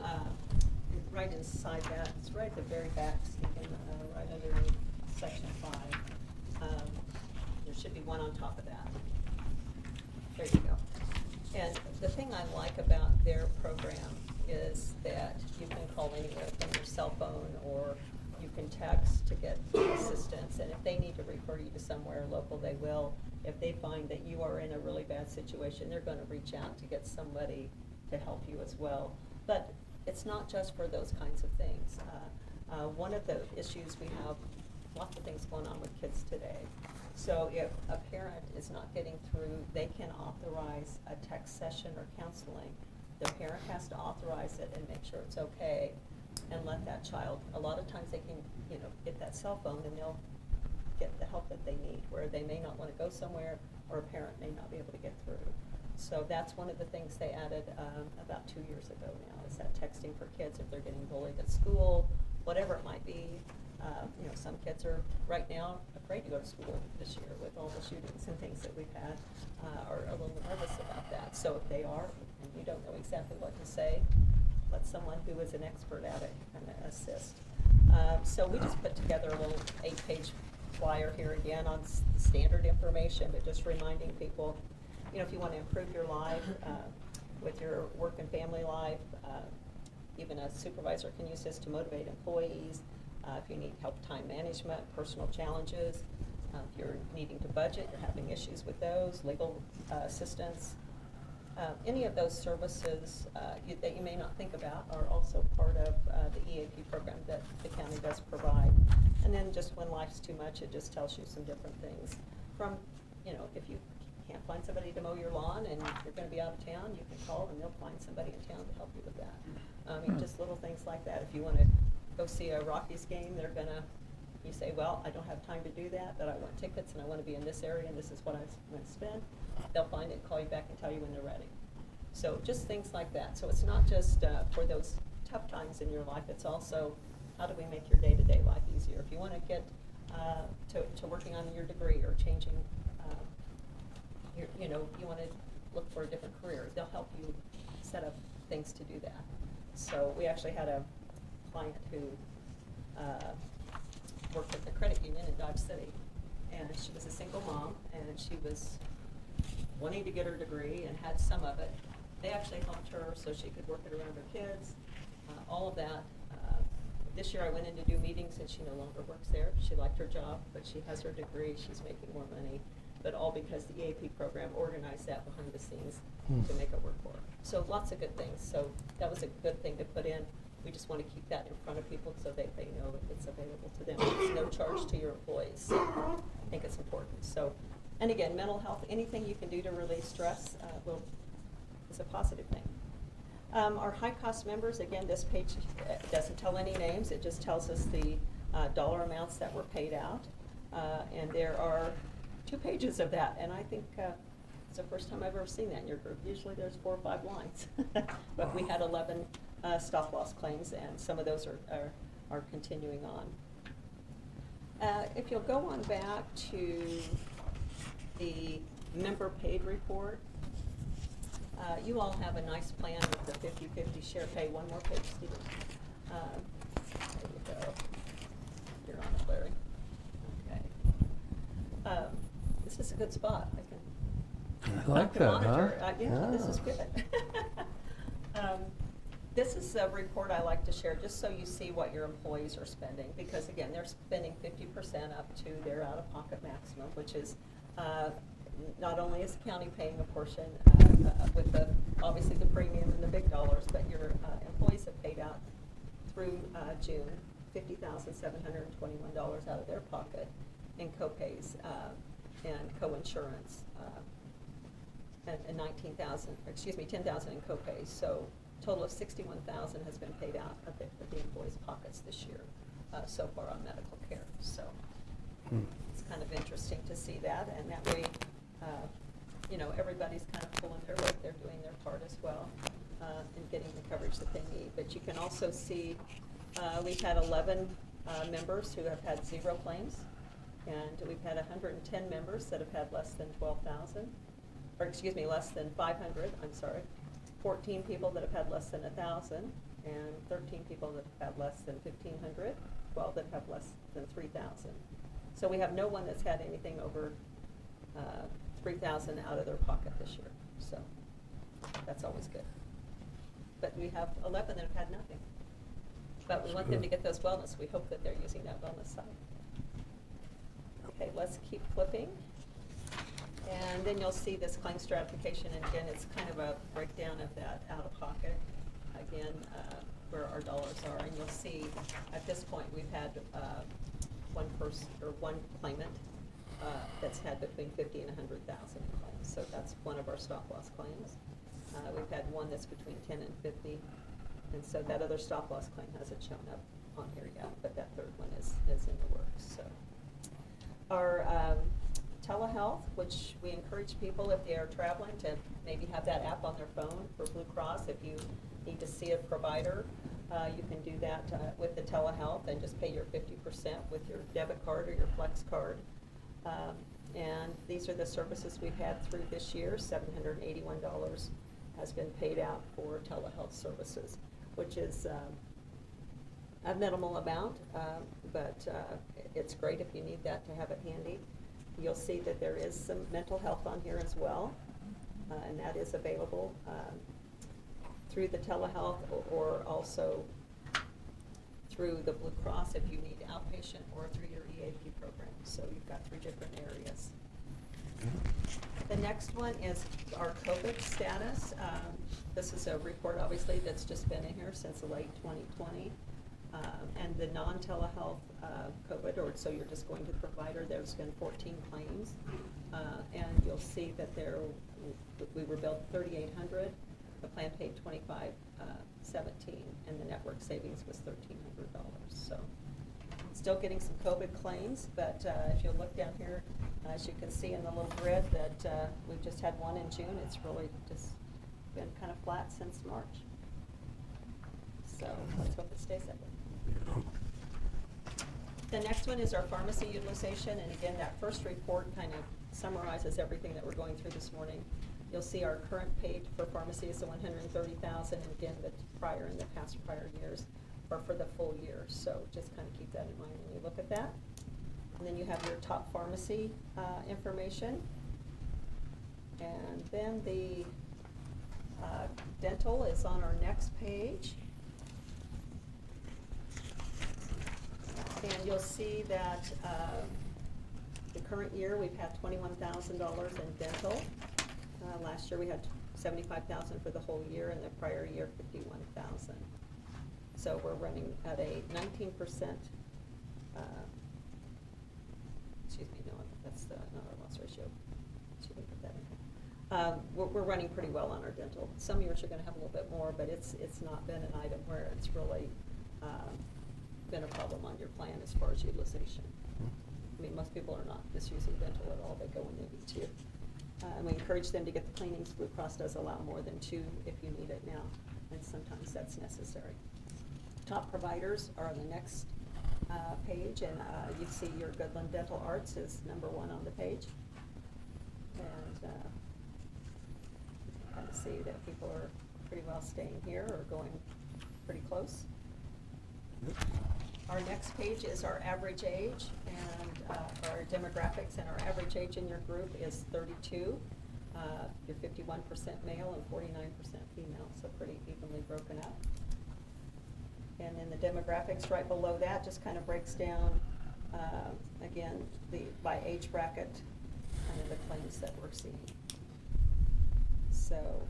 right inside that, it's right at the very back, Stephen, right underneath section 5. There should be one on top of that. There you go. And the thing I like about their program is that you can call anywhere from your cell phone, or you can text to get assistance. And if they need to refer you to somewhere local, they will. If they find that you are in a really bad situation, they're going to reach out to get somebody to help you as well. But it's not just for those kinds of things. One of the issues we have, lots of things going on with kids today. So if a parent is not getting through, they can authorize a text session or counseling. The parent has to authorize it and make sure it's okay, and let that child, a lot of times they can, get that cell phone and they'll get the help that they need, where they may not want to go somewhere, or a parent may not be able to get through. So that's one of the things they added about 2 years ago now, is that texting for kids if they're getting bullied at school, whatever it might be. Some kids are right now afraid to go to school this year with all the shootings and things that we've had, are a little nervous about that. So if they are, and you don't know exactly what to say, let someone who is an expert at it kind of assist. So we just put together a little 8-page flyer here again on standard information, but just reminding people, if you want to improve your life with your work and family life, even a supervisor can use this to motivate employees. If you need help time management, personal challenges, if you're needing to budget, you're having issues with those, legal assistance, any of those services that you may not think about are also part of the EAP program that the county does provide. And then just when life's too much, it just tells you some different things. From, if you can't find somebody to mow your lawn and you're going to be out of town, you can call and they'll find somebody in town to help you with that. Just little things like that. If you want to go see a Rockies game, you say, well, I don't have time to do that, but I want tickets and I want to be in this area and this is what I'm going to spend. They'll find it and call you back and tell you when they're ready. So just things like that. So it's not just for those tough times in your life, it's also how do we make your day-to-day life easier? If you want to get to working on your degree or changing, you want to look for a different career, they'll help you set up things to do that. So we actually had a client who worked at the credit union in Dodge City, and she was a single mom, and she was wanting to get her degree and had some of it. They actually helped her so she could work it around her kids, all of that. This year I went in to do meetings, and she no longer works there. She liked her job, but she has her degree. She's making more money, but all because the EAP program organized that behind the scenes to make it work for her. So lots of good things. So that was a good thing to put in. We just want to keep that in front of people so that they know it's available to them. It's no charge to your employees. So I think it's important. So, and again, mental health, anything you can do to relieve stress is a positive thing. Our high-cost members, again, this page doesn't tell any names. It just tells us the dollar amounts that were paid out. And there are 2 pages of that. And I think it's the first time I've ever seen that in your group. Usually there's 4 or 5 lines. But we had 11 stop-loss claims, and some of those are continuing on. If you'll go on back to the member-paid report, you all have a nice plan with the 50-50 share pay. One more page, Stephen. There you go. You're on it, Larry. Okay. This is a good spot. I like that, huh? Monitor. Yeah, this is good. This is a report I like to share just so you see what your employees are spending, because again, they're spending 50% up to their out-of-pocket maximum, which is not only is the county paying a portion with obviously the premium and the big dollars, but your employees have paid out through June $50,721 out of their pocket in co-pays and co-insurance, and $10,000 in co-pays. So total of $61,000 has been paid out of the employees' pockets this year so far on medical care. So it's kind of interesting to see that, and that way, everybody's kind of pulling their weight. They're doing their part as well in getting the coverage that they need. But you can also see we've had 11 members who have had 0 claims, and we've had 110 members that have had less than 12,000, or excuse me, less than 500. I'm sorry. 14 people that have had less than 1,000, and 13 people that have had less than 1,500, 12 that have less than 3,000. So we have no one that's had anything over 3,000 out of their pocket this year. So that's always good. But we have 11 that have had nothing. But we want them to get those wellness. We hope that they're using that wellness side. Okay, let's keep flipping. And then you'll see this claim stratification, and again, it's kind of a breakdown of that out-of-pocket, again, where our dollars are. And you'll see at this point we've had one person or one claimant that's had between 50 and 100,000 claims. So that's one of our stop-loss claims. We've had one that's between 10 and 50, and so that other stop-loss claim hasn't shown up on here yet, but that third one is in the works. So our telehealth, which we encourage people if they are traveling to maybe have that app on their phone for Blue Cross. If you need to see a provider, you can do that with the telehealth and just pay your 50% with your debit card or your flex card. And these are the services we've had through this year. $781 has been paid out for telehealth services, which is a minimal amount, but it's great if you need that to have it handy. You'll see that there is some mental health on here as well, and that is available through the telehealth or also through the Blue Cross if you need outpatient, or through your EAP program. So you've got 3 different areas. The next one is our COVID status. This is a report, obviously, that's just been in here since late 2020. And the non-telehealth COVID, or so you're just going to the provider, there's been 14 claims. And you'll see that we were billed $3,800. The plan paid $2,517, and the network savings was $1,300. So still getting some COVID claims, but if you look down here, as you can see in the little grid that we've just had one in June. It's really just been kind of flat since March. So let's hope it stays that way. The next one is our pharmacy utilization, and again, that first report kind of summarizes everything that we're going through this morning. You'll see our current paid for pharmacy is the 130,000, and again, the prior years are for the full year. So just kind of keep that in mind when you look at that. And then you have your top pharmacy information. And then the dental is on our next page. And you'll see that the current year, we've had $21,000 in dental. Last year, we had $75,000 for the whole year, and the prior year, $51,000. So we're running at a 19%, excuse me, no, that's not our loss ratio. She didn't put that in here. We're running pretty well on our dental. Some years you're gonna have a little bit more, but it's not been an item where it's really been a problem on your plan as far as utilization. I mean, most people are not misusing dental at all. They go when they need to. And we encourage them to get the cleanings. Blue Cross does allow more than 2 if you need it now, and sometimes that's necessary. Top providers are on the next page, and you see your Goodland Dental Arts is #1 on the page. And you can kind of see that people are pretty well staying here or going pretty close. Our next page is our average age and our demographics, and our average age in your group is 32. You're 51% male and 49% female, so pretty evenly broken up. And then the demographics right below that just kind of breaks down, again, by age bracket, kind of the claims that we're seeing. So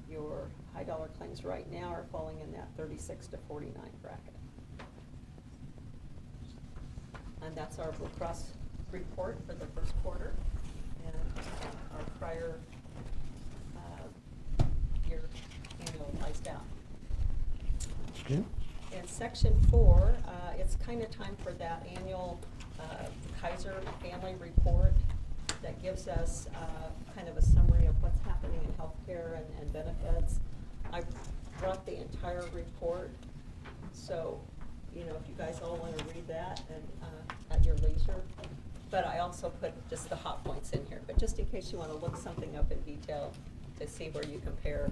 your high dollar claims right now are falling in that 36 to 49 bracket. And that's our Blue Cross report for the first quarter, and our prior year annualized out. Okay. In section 4, it's kind of time for that annual Kaiser family report that gives us kind of a summary of what's happening in healthcare and benefits. I brought the entire report, so you know, if you guys all want to read that and at your leisure. But I also put just the hot points in here, but just in case you want to look something up in detail to see where you compare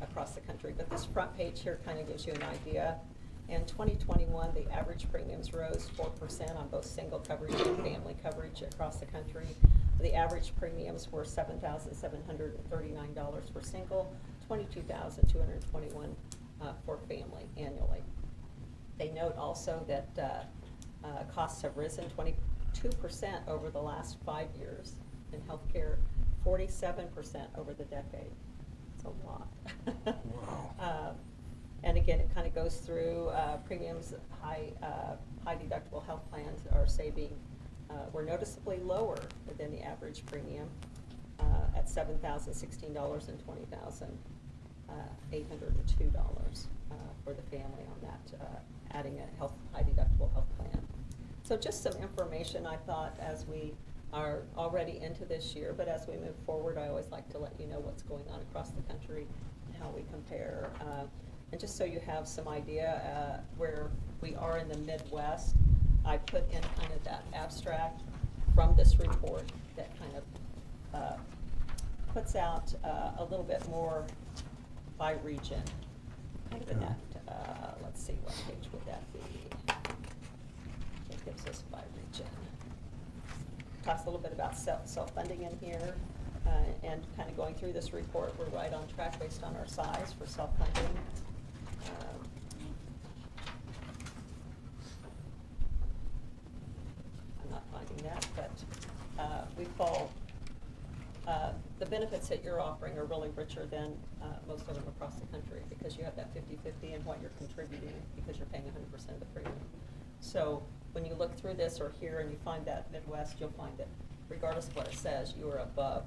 across the country. But this front page here kind of gives you an idea. In 2021, the average premiums rose 4% on both single coverage and family coverage across the country. The average premiums were $7,739 for single, $22,221 for family annually. They note also that costs have risen 22% over the last 5 years in healthcare, 47% over the decade. It's a lot. Wow. And again, it kind of goes through premiums. High deductible health plans are saving, were noticeably lower than the average premium at $7,016 and $20,802 for the family on that, adding a high deductible health plan. So just some information I thought as we are already into this year, but as we move forward, I always like to let you know what's going on across the country and how we compare. And just so you have some idea where we are in the Midwest, I put in kind of that abstract from this report that kind of puts out a little bit more by region. Kind of in that, let's see, what page would that be? It gives us by region. Talks a little bit about self-funding in here, and kind of going through this report, we're right on track based on our size for self-funding. I'm not finding that, but we fall, the benefits that you're offering are really richer than most of them across the country, because you have that 50-50 in what you're contributing, because you're paying 100% of the premium. So when you look through this or here and you find that Midwest, you'll find that regardless of what it says, you are above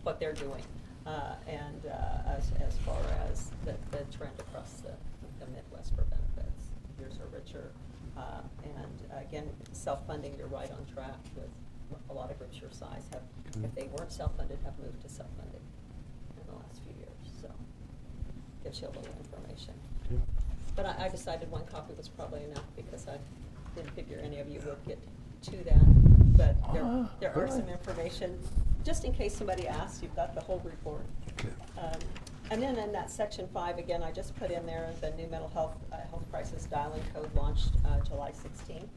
what they're doing. And as far as the trend across the Midwest for benefits, yours are richer. And again, self-funding, you're right on track with a lot of groups your size have, if they weren't self-funded, have moved to self-funding. in the last few years, so gives you a little information. Okay. But I decided one copy was probably enough because I didn't figure any of you would get to that. But there are some information, just in case somebody asks, you've got the whole report. Okay. And then in that section 5, again, I just put in there the new mental health crisis dialing code launched July 16th,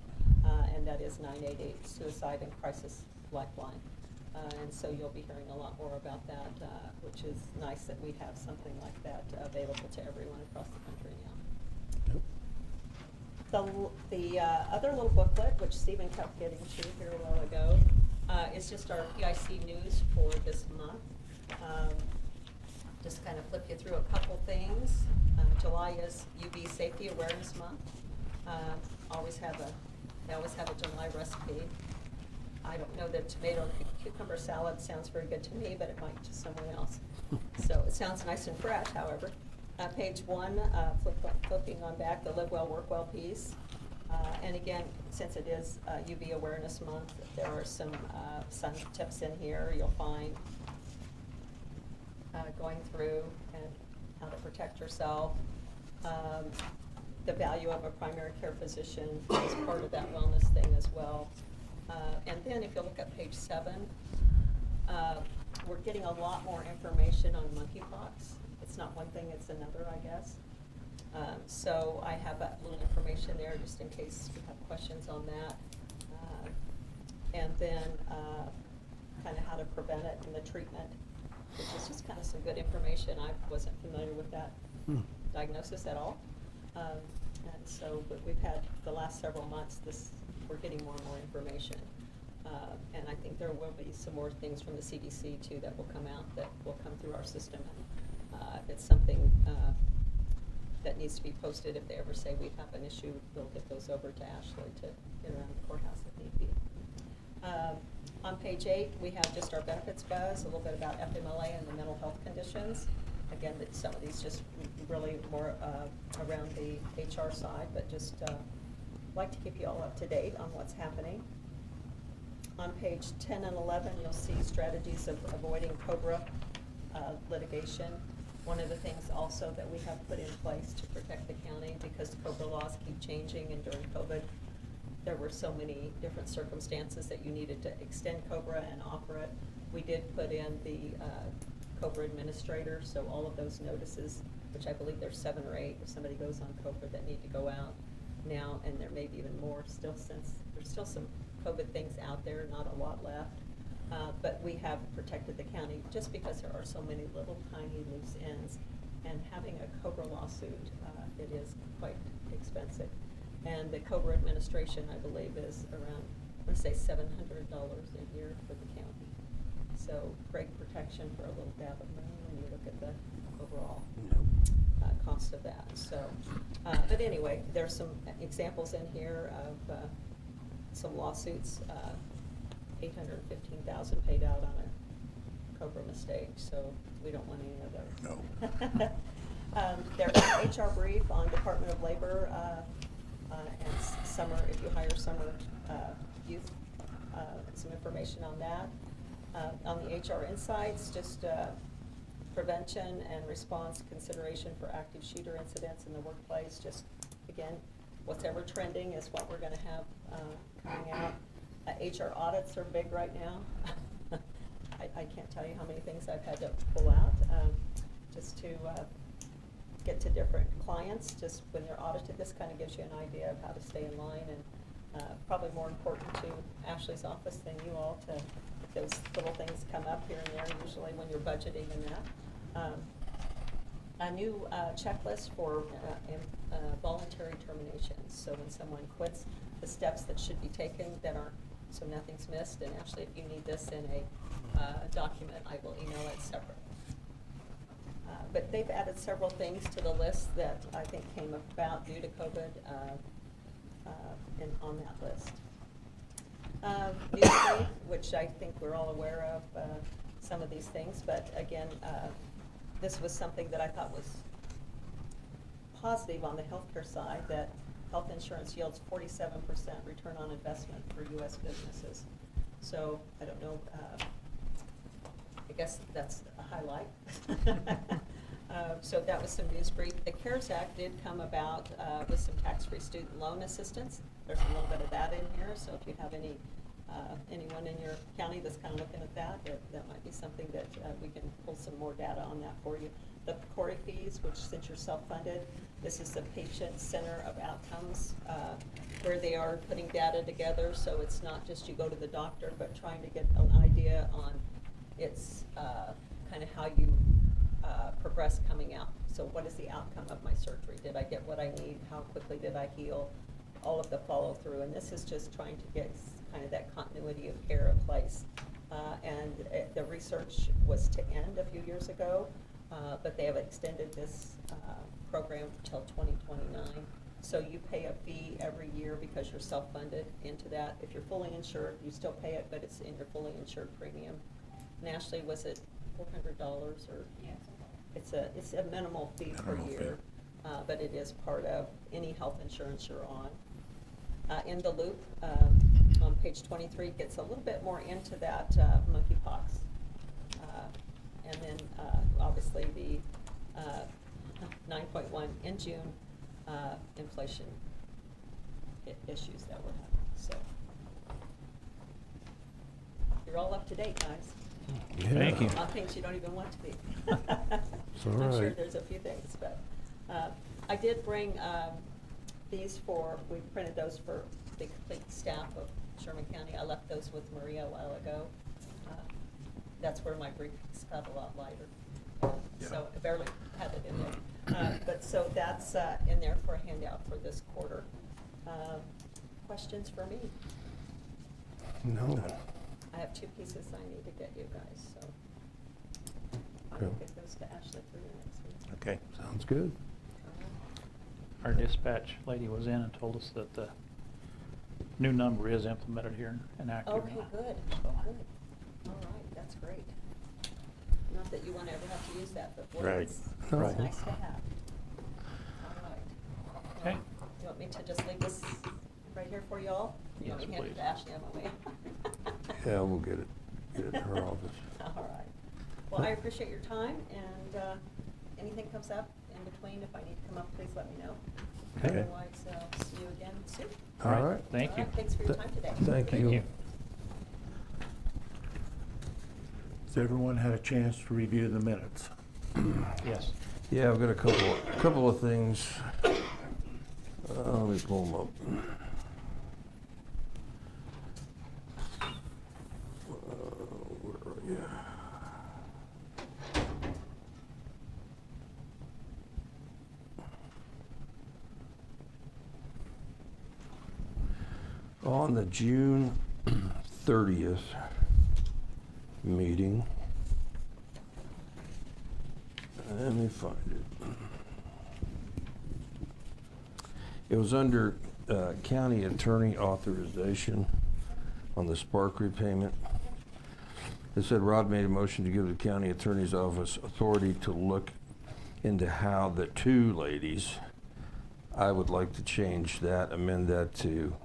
and that is 988 Suicide and Crisis Lifeline. And so you'll be hearing a lot more about that, which is nice that we have something like that available to everyone across the country now. The other little booklet, which Stephen kept getting to here a while ago, is just our PIC news for this month. Just kind of flip you through a couple things. July is UV Safety Awareness Month. They always have a July recipe. I don't know that tomato and cucumber salad sounds very good to me, but it might to someone else. So it sounds nice and fresh, however. Page 1, flipping on back, the Live Well, Work Well piece. And again, since it is UV Awareness Month, there are some sun tips in here you'll find going through and how to protect yourself. The value of a primary care physician is part of that wellness thing as well. And then if you look at page 7, we're getting a lot more information on monkeypox. It's not one thing, it's another, I guess. So I have a little information there just in case you have questions on that. And then kind of how to prevent it and the treatment, which is just kind of some good information. I wasn't familiar with that diagnosis at all. And so we've had the last several months, we're getting more and more information. And I think there will be some more things from the CDC too that will come out, that will come through our system. If it's something that needs to be posted, if they ever say we have an issue, we'll get those over to Ashley to get around the courthouse if need be. On page 8, we have just our benefits buzz, a little bit about FMLA and the mental health conditions. Again, some of these just really more around the HR side, but just like to keep you all up to date on what's happening. On page 10 and 11, you'll see strategies of avoiding COBRA litigation. One of the things also that we have put in place to protect the county, because COBRA laws keep changing, and during COVID, there were so many different circumstances that you needed to extend COBRA and offer it. We did put in the COBRA administrator, so all of those notices, which I believe there's 7 or 8, if somebody goes on COBRA, that need to go out now, and there may be even more still, since there's still some COVID things out there, not a lot left. But we have protected the county just because there are so many little tiny loose ends, and having a COBRA lawsuit, it is quite expensive. And the COBRA administration, I believe, is around, I want to say $700 a year for the county. So great protection for a little dab of money when you look at the overall cost of that. So, but anyway, there's some examples in here of some lawsuits. $815,000 paid out on a COBRA mistake, so we don't want any of those. No. There's an HR brief on Department of Labor and summer, if you hire summer youth, some information on that. On the HR insights, just prevention and response consideration for active shooter incidents in the workplace. Just, again, what's ever trending is what we're going to have coming out. HR audits are big right now. I can't tell you how many things I've had to pull out just to get to different clients. Just when they're audited, this kind of gives you an idea of how to stay in line, and probably more important to Ashley's office than you all, to if those little things come up here and there, usually when you're budgeting and that. A new checklist for voluntary terminations. So when someone quits, the steps that should be taken that aren't, so nothing's missed. And actually, if you need this in a document, I will email it separate. But they've added several things to the list that I think came about due to COVID on that list. Newsweek, which I think we're all aware of some of these things, but again, this was something that I thought was positive on the healthcare side, that health insurance yields 47% return on investment for U.S. businesses. So I don't know, guess that's a highlight. So that was some news brief. The CARES Act did come about with some tax-free student loan assistance. There's a little bit of that in here, so if you have anyone in your county that's kind of looking at that, that might be something that we can pull some more data on that for you. The PCORI fees, which since you're self-funded, this is the Patient Center of Outcomes, where they are putting data together, so it's not just you go to the doctor, but trying to get an idea on its kind of how you progress coming out. So what is the outcome of my surgery? Did I get what I need? How quickly did I heal? All of the follow through, and this is just trying to get kind of that continuity of care in place. The research was to end a few years ago, but they have extended this program till 2029. So you pay a fee every year because you're self-funded into that. If you're fully insured, you still pay it, but it's in your fully insured premium. Nationally, was it $400 or? Yeah. It's a minimal fee per year, but it is part of any health insurance you're on. In the loop, on page 23, gets a little bit more into that monkeypox. And then obviously the 9.1 in June inflation issues that we're having. So you're all up to date, guys. Thank you. On things you don't even want to be. It's all I'm sure right. there's a few things, but I did bring these we printed those for the complete staff of Sherman County. I left those with Maria a while ago. That's where my briefs got a lot lighter. So I barely had it in there. But so that's in there for a handout for this quarter. Questions for me? No. I have 2 pieces I need to get you guys, so I will get those to Ashley for you next week. Okay. Sounds good. Our dispatch lady was in and told us that the new number is implemented here in Active. Okay, good, So- good. All right, that's great. Not that you want to ever have to use that, but boy, Right. it's Right. nice to have. All right. Okay. You want me to just leave this right here for you all? You want Yes, me to hand it please. to Ashley on my way? Yeah, we'll get it in her office. All right. Well, I appreciate your time, and anything comes up in between, if I need to come up, please let me know. Okay. Otherwise, I'll see you again soon. All right. Thank All you. right, thanks for your time today. Thank Thank you. you. Has everyone had a chance to review the minutes? Yes. Yeah, I've got a couple of things. Let me pull them up. Where are you? On the June 30th meeting, let me find it. It was under county attorney authorization on the Spark repayment. It said Rod made a motion to give the county attorney's office authority to look into how the 2 ladies, I would like to change that, amend that to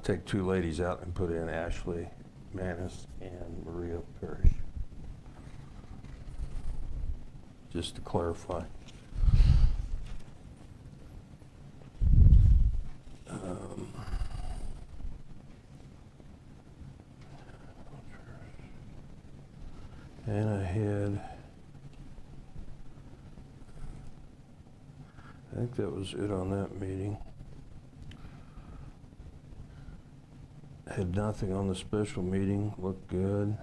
take 2 ladies out and put in Ashley Manis and Maria Parrish. Just to clarify. And I think that was it on that meeting. Had nothing on the special meeting, looked good.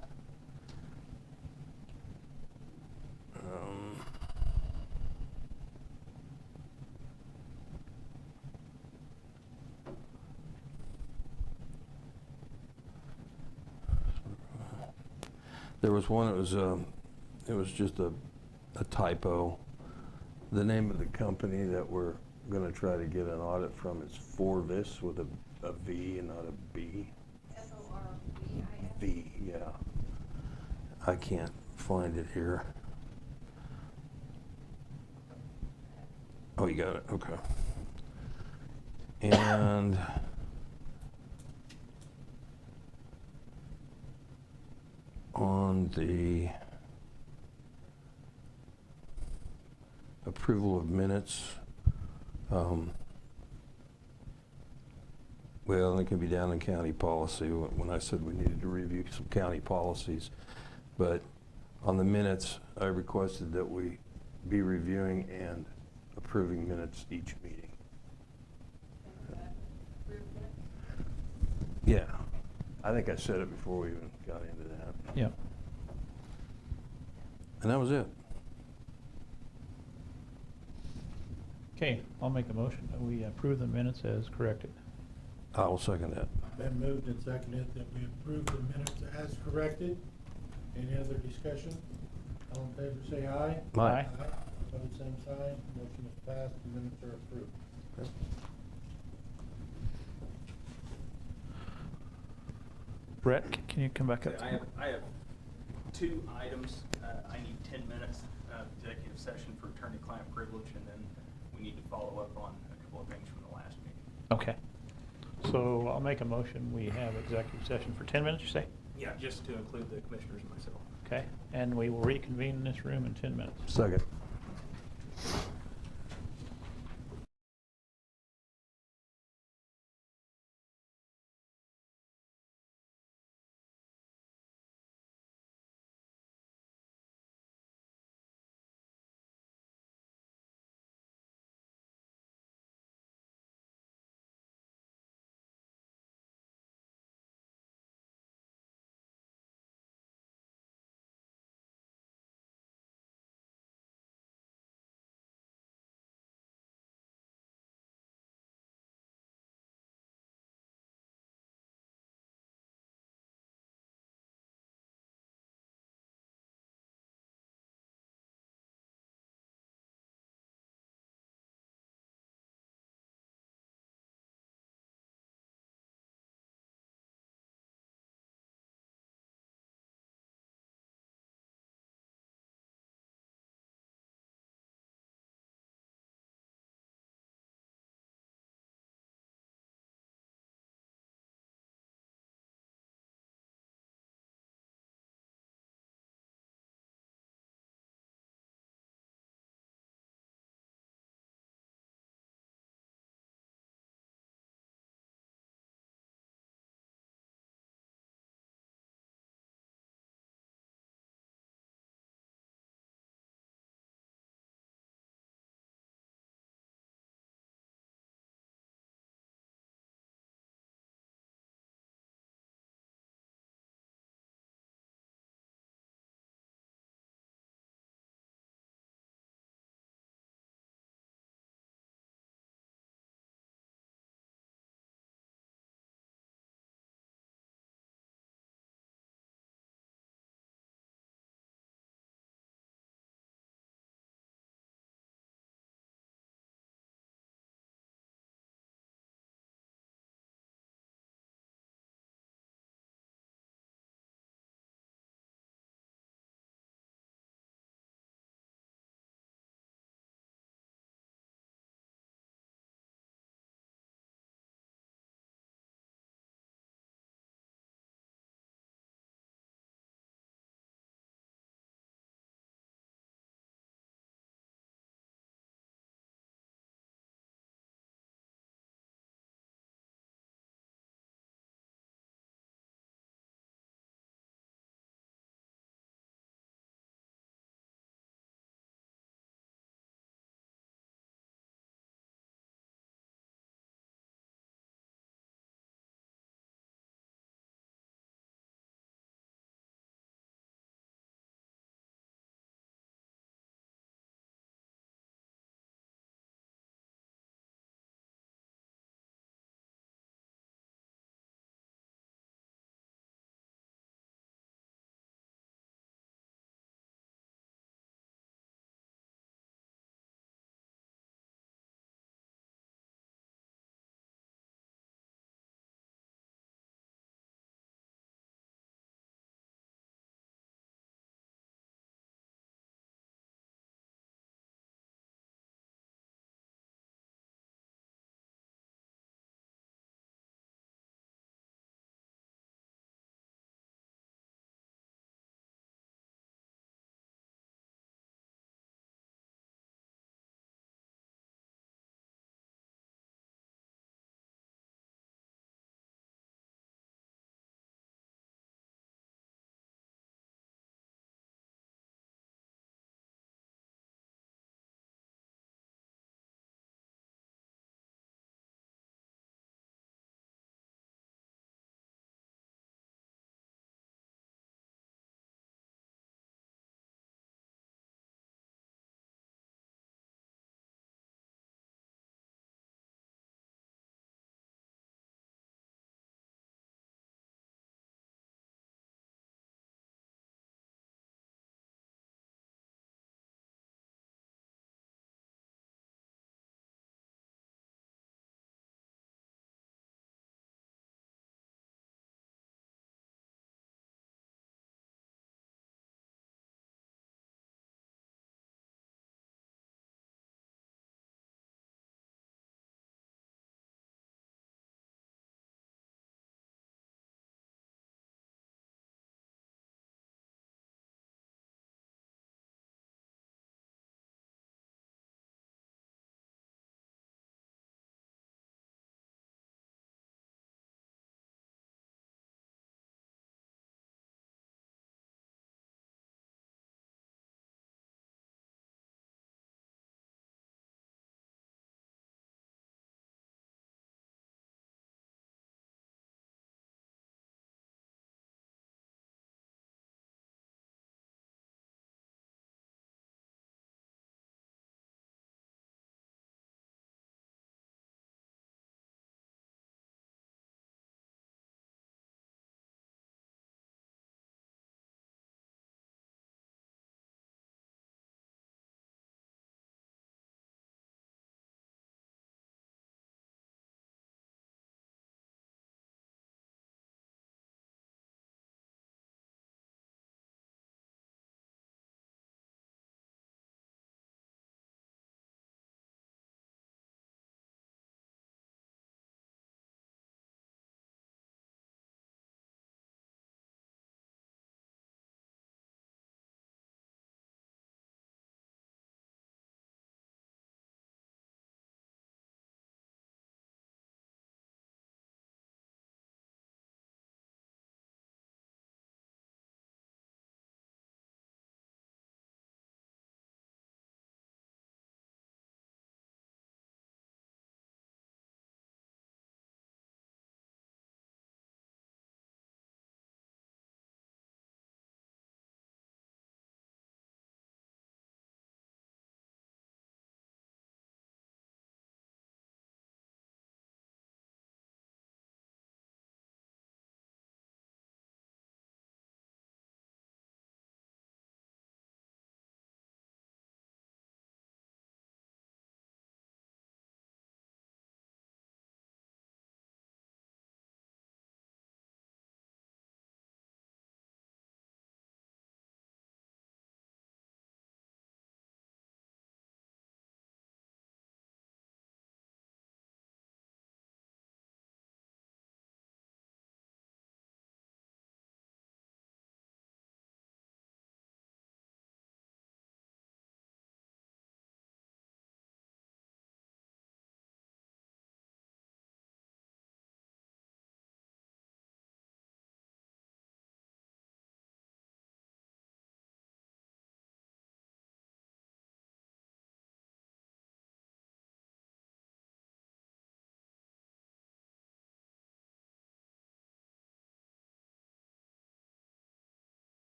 There was one, it was just a typo. The name of the company that we're gonna try to get an audit from is Forvis with a V and not a B. Forvis. V, yeah. I can't find it here. Oh, you got it, okay. And on the approval of minutes. Well, it can be down in county policy when I said we needed to review some county policies. But on the minutes, I requested that we be reviewing and approving minutes each meeting. Yeah, I think I said it before we even got into that. Yeah. And that was it. Okay, I'll make a motion that we approve the minutes as corrected. I will second that. Been moved and seconded that we approve the minutes as corrected. Any other discussion? All in favor, say aye. Aye. Opposed, same sign. Motion is passed, the minutes are approved. Brett, can you come back up? I have 2 items. I need 10 minutes of executive session for attorney-client privilege, and then we need to follow up on a couple of things from the last meeting. Okay. So I'll make a motion. We have executive session for 10 minutes, you say? Yeah, just to include the commissioners and myself. Okay, and we will reconvene in this room in 10 minutes. Second.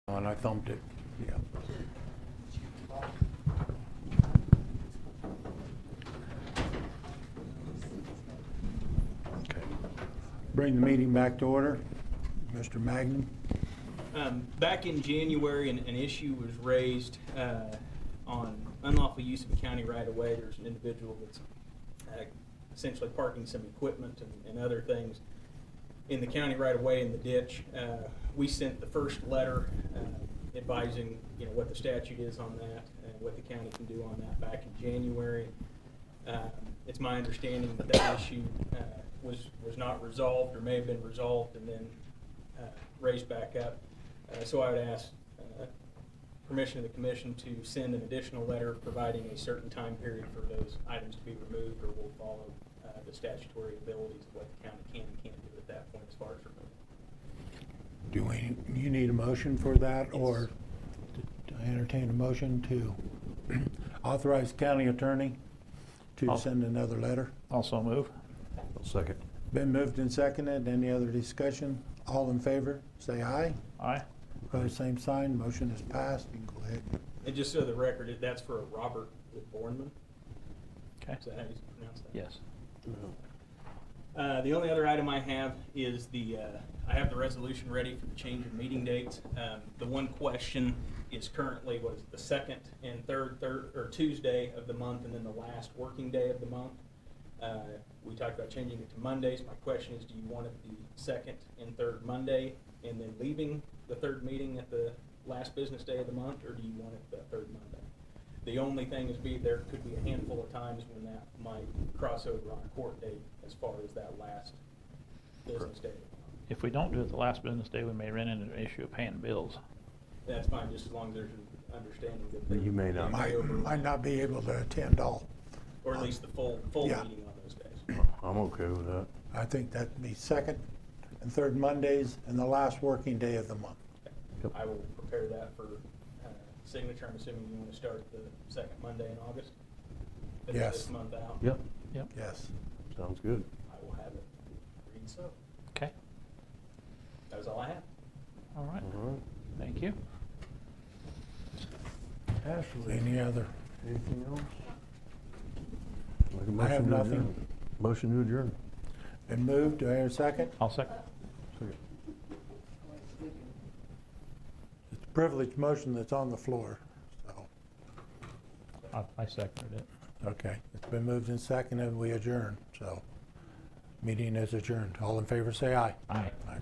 And I thumped it, yeah. Okay. Bring the meeting back to order. Mr. Magnum? Back in January, an issue was raised on unlawful use of a county right-of-way. There's an individual that's essentially parking some equipment and other things in the county right-of-way in the ditch. We sent the first letter advising, what the statute is on that and what the county can do on that back in January. It's my understanding that that issue was not resolved, or may have been resolved and then raised back up. So I would ask permission of the commission to send an additional letter providing a certain time period for those items to be removed, or we'll follow the statutory abilities of what the county can and can't do at that point as far as removing. Do you need a motion for that, or to entertain a motion to authorize county attorney to I'll- send another letter? Also move. I'll second. Been moved and seconded. Any other discussion? All in favor, say aye. Aye. Opposed, same sign. Motion is passed. You can go ahead. And just so the record, that's for a Robert Bornman. Okay. Is that how you pronounce that? Yes. The only other item I have is I have the resolution ready for the change of meeting dates. The one question is currently, what is it, the second and third or Tuesday of the month, and then the last working day of the month. We talked about changing it to Mondays. My question is, do you want it the second and third Monday and then leaving the third meeting at the last business day of the month, or do you want it the third Monday? The only thing is there could be a handful of times when that might cross over on a court date as far as that last business day. If we don't do it the last business day, we may run into an issue of paying bills. That's fine, just as long as there's an understanding that. That you may not. Might not be able to attend all. Or at least the full Yeah. meeting on those days. I'm okay with that. I think that'd be second and third Mondays and the last working day of the month. Yep. I will prepare that for signature. I'm assuming you want to start the second Monday in August? Finish Yes. This month out? Yep, Yep. Yes. sounds good. I will have it read so. Okay. That was all I have. All right. All right. Thank you. Ashley, Any other? anything else? Make a I have motion to nothing. adjourn. Motion to adjourn. Been moved. Do I hear a second? I'll second. Second. It's a privileged motion that's on the floor, so, I seconded it. okay. It's been moved and seconded. We adjourn, so meeting is adjourned. All in favor, say aye. Aye. Aye.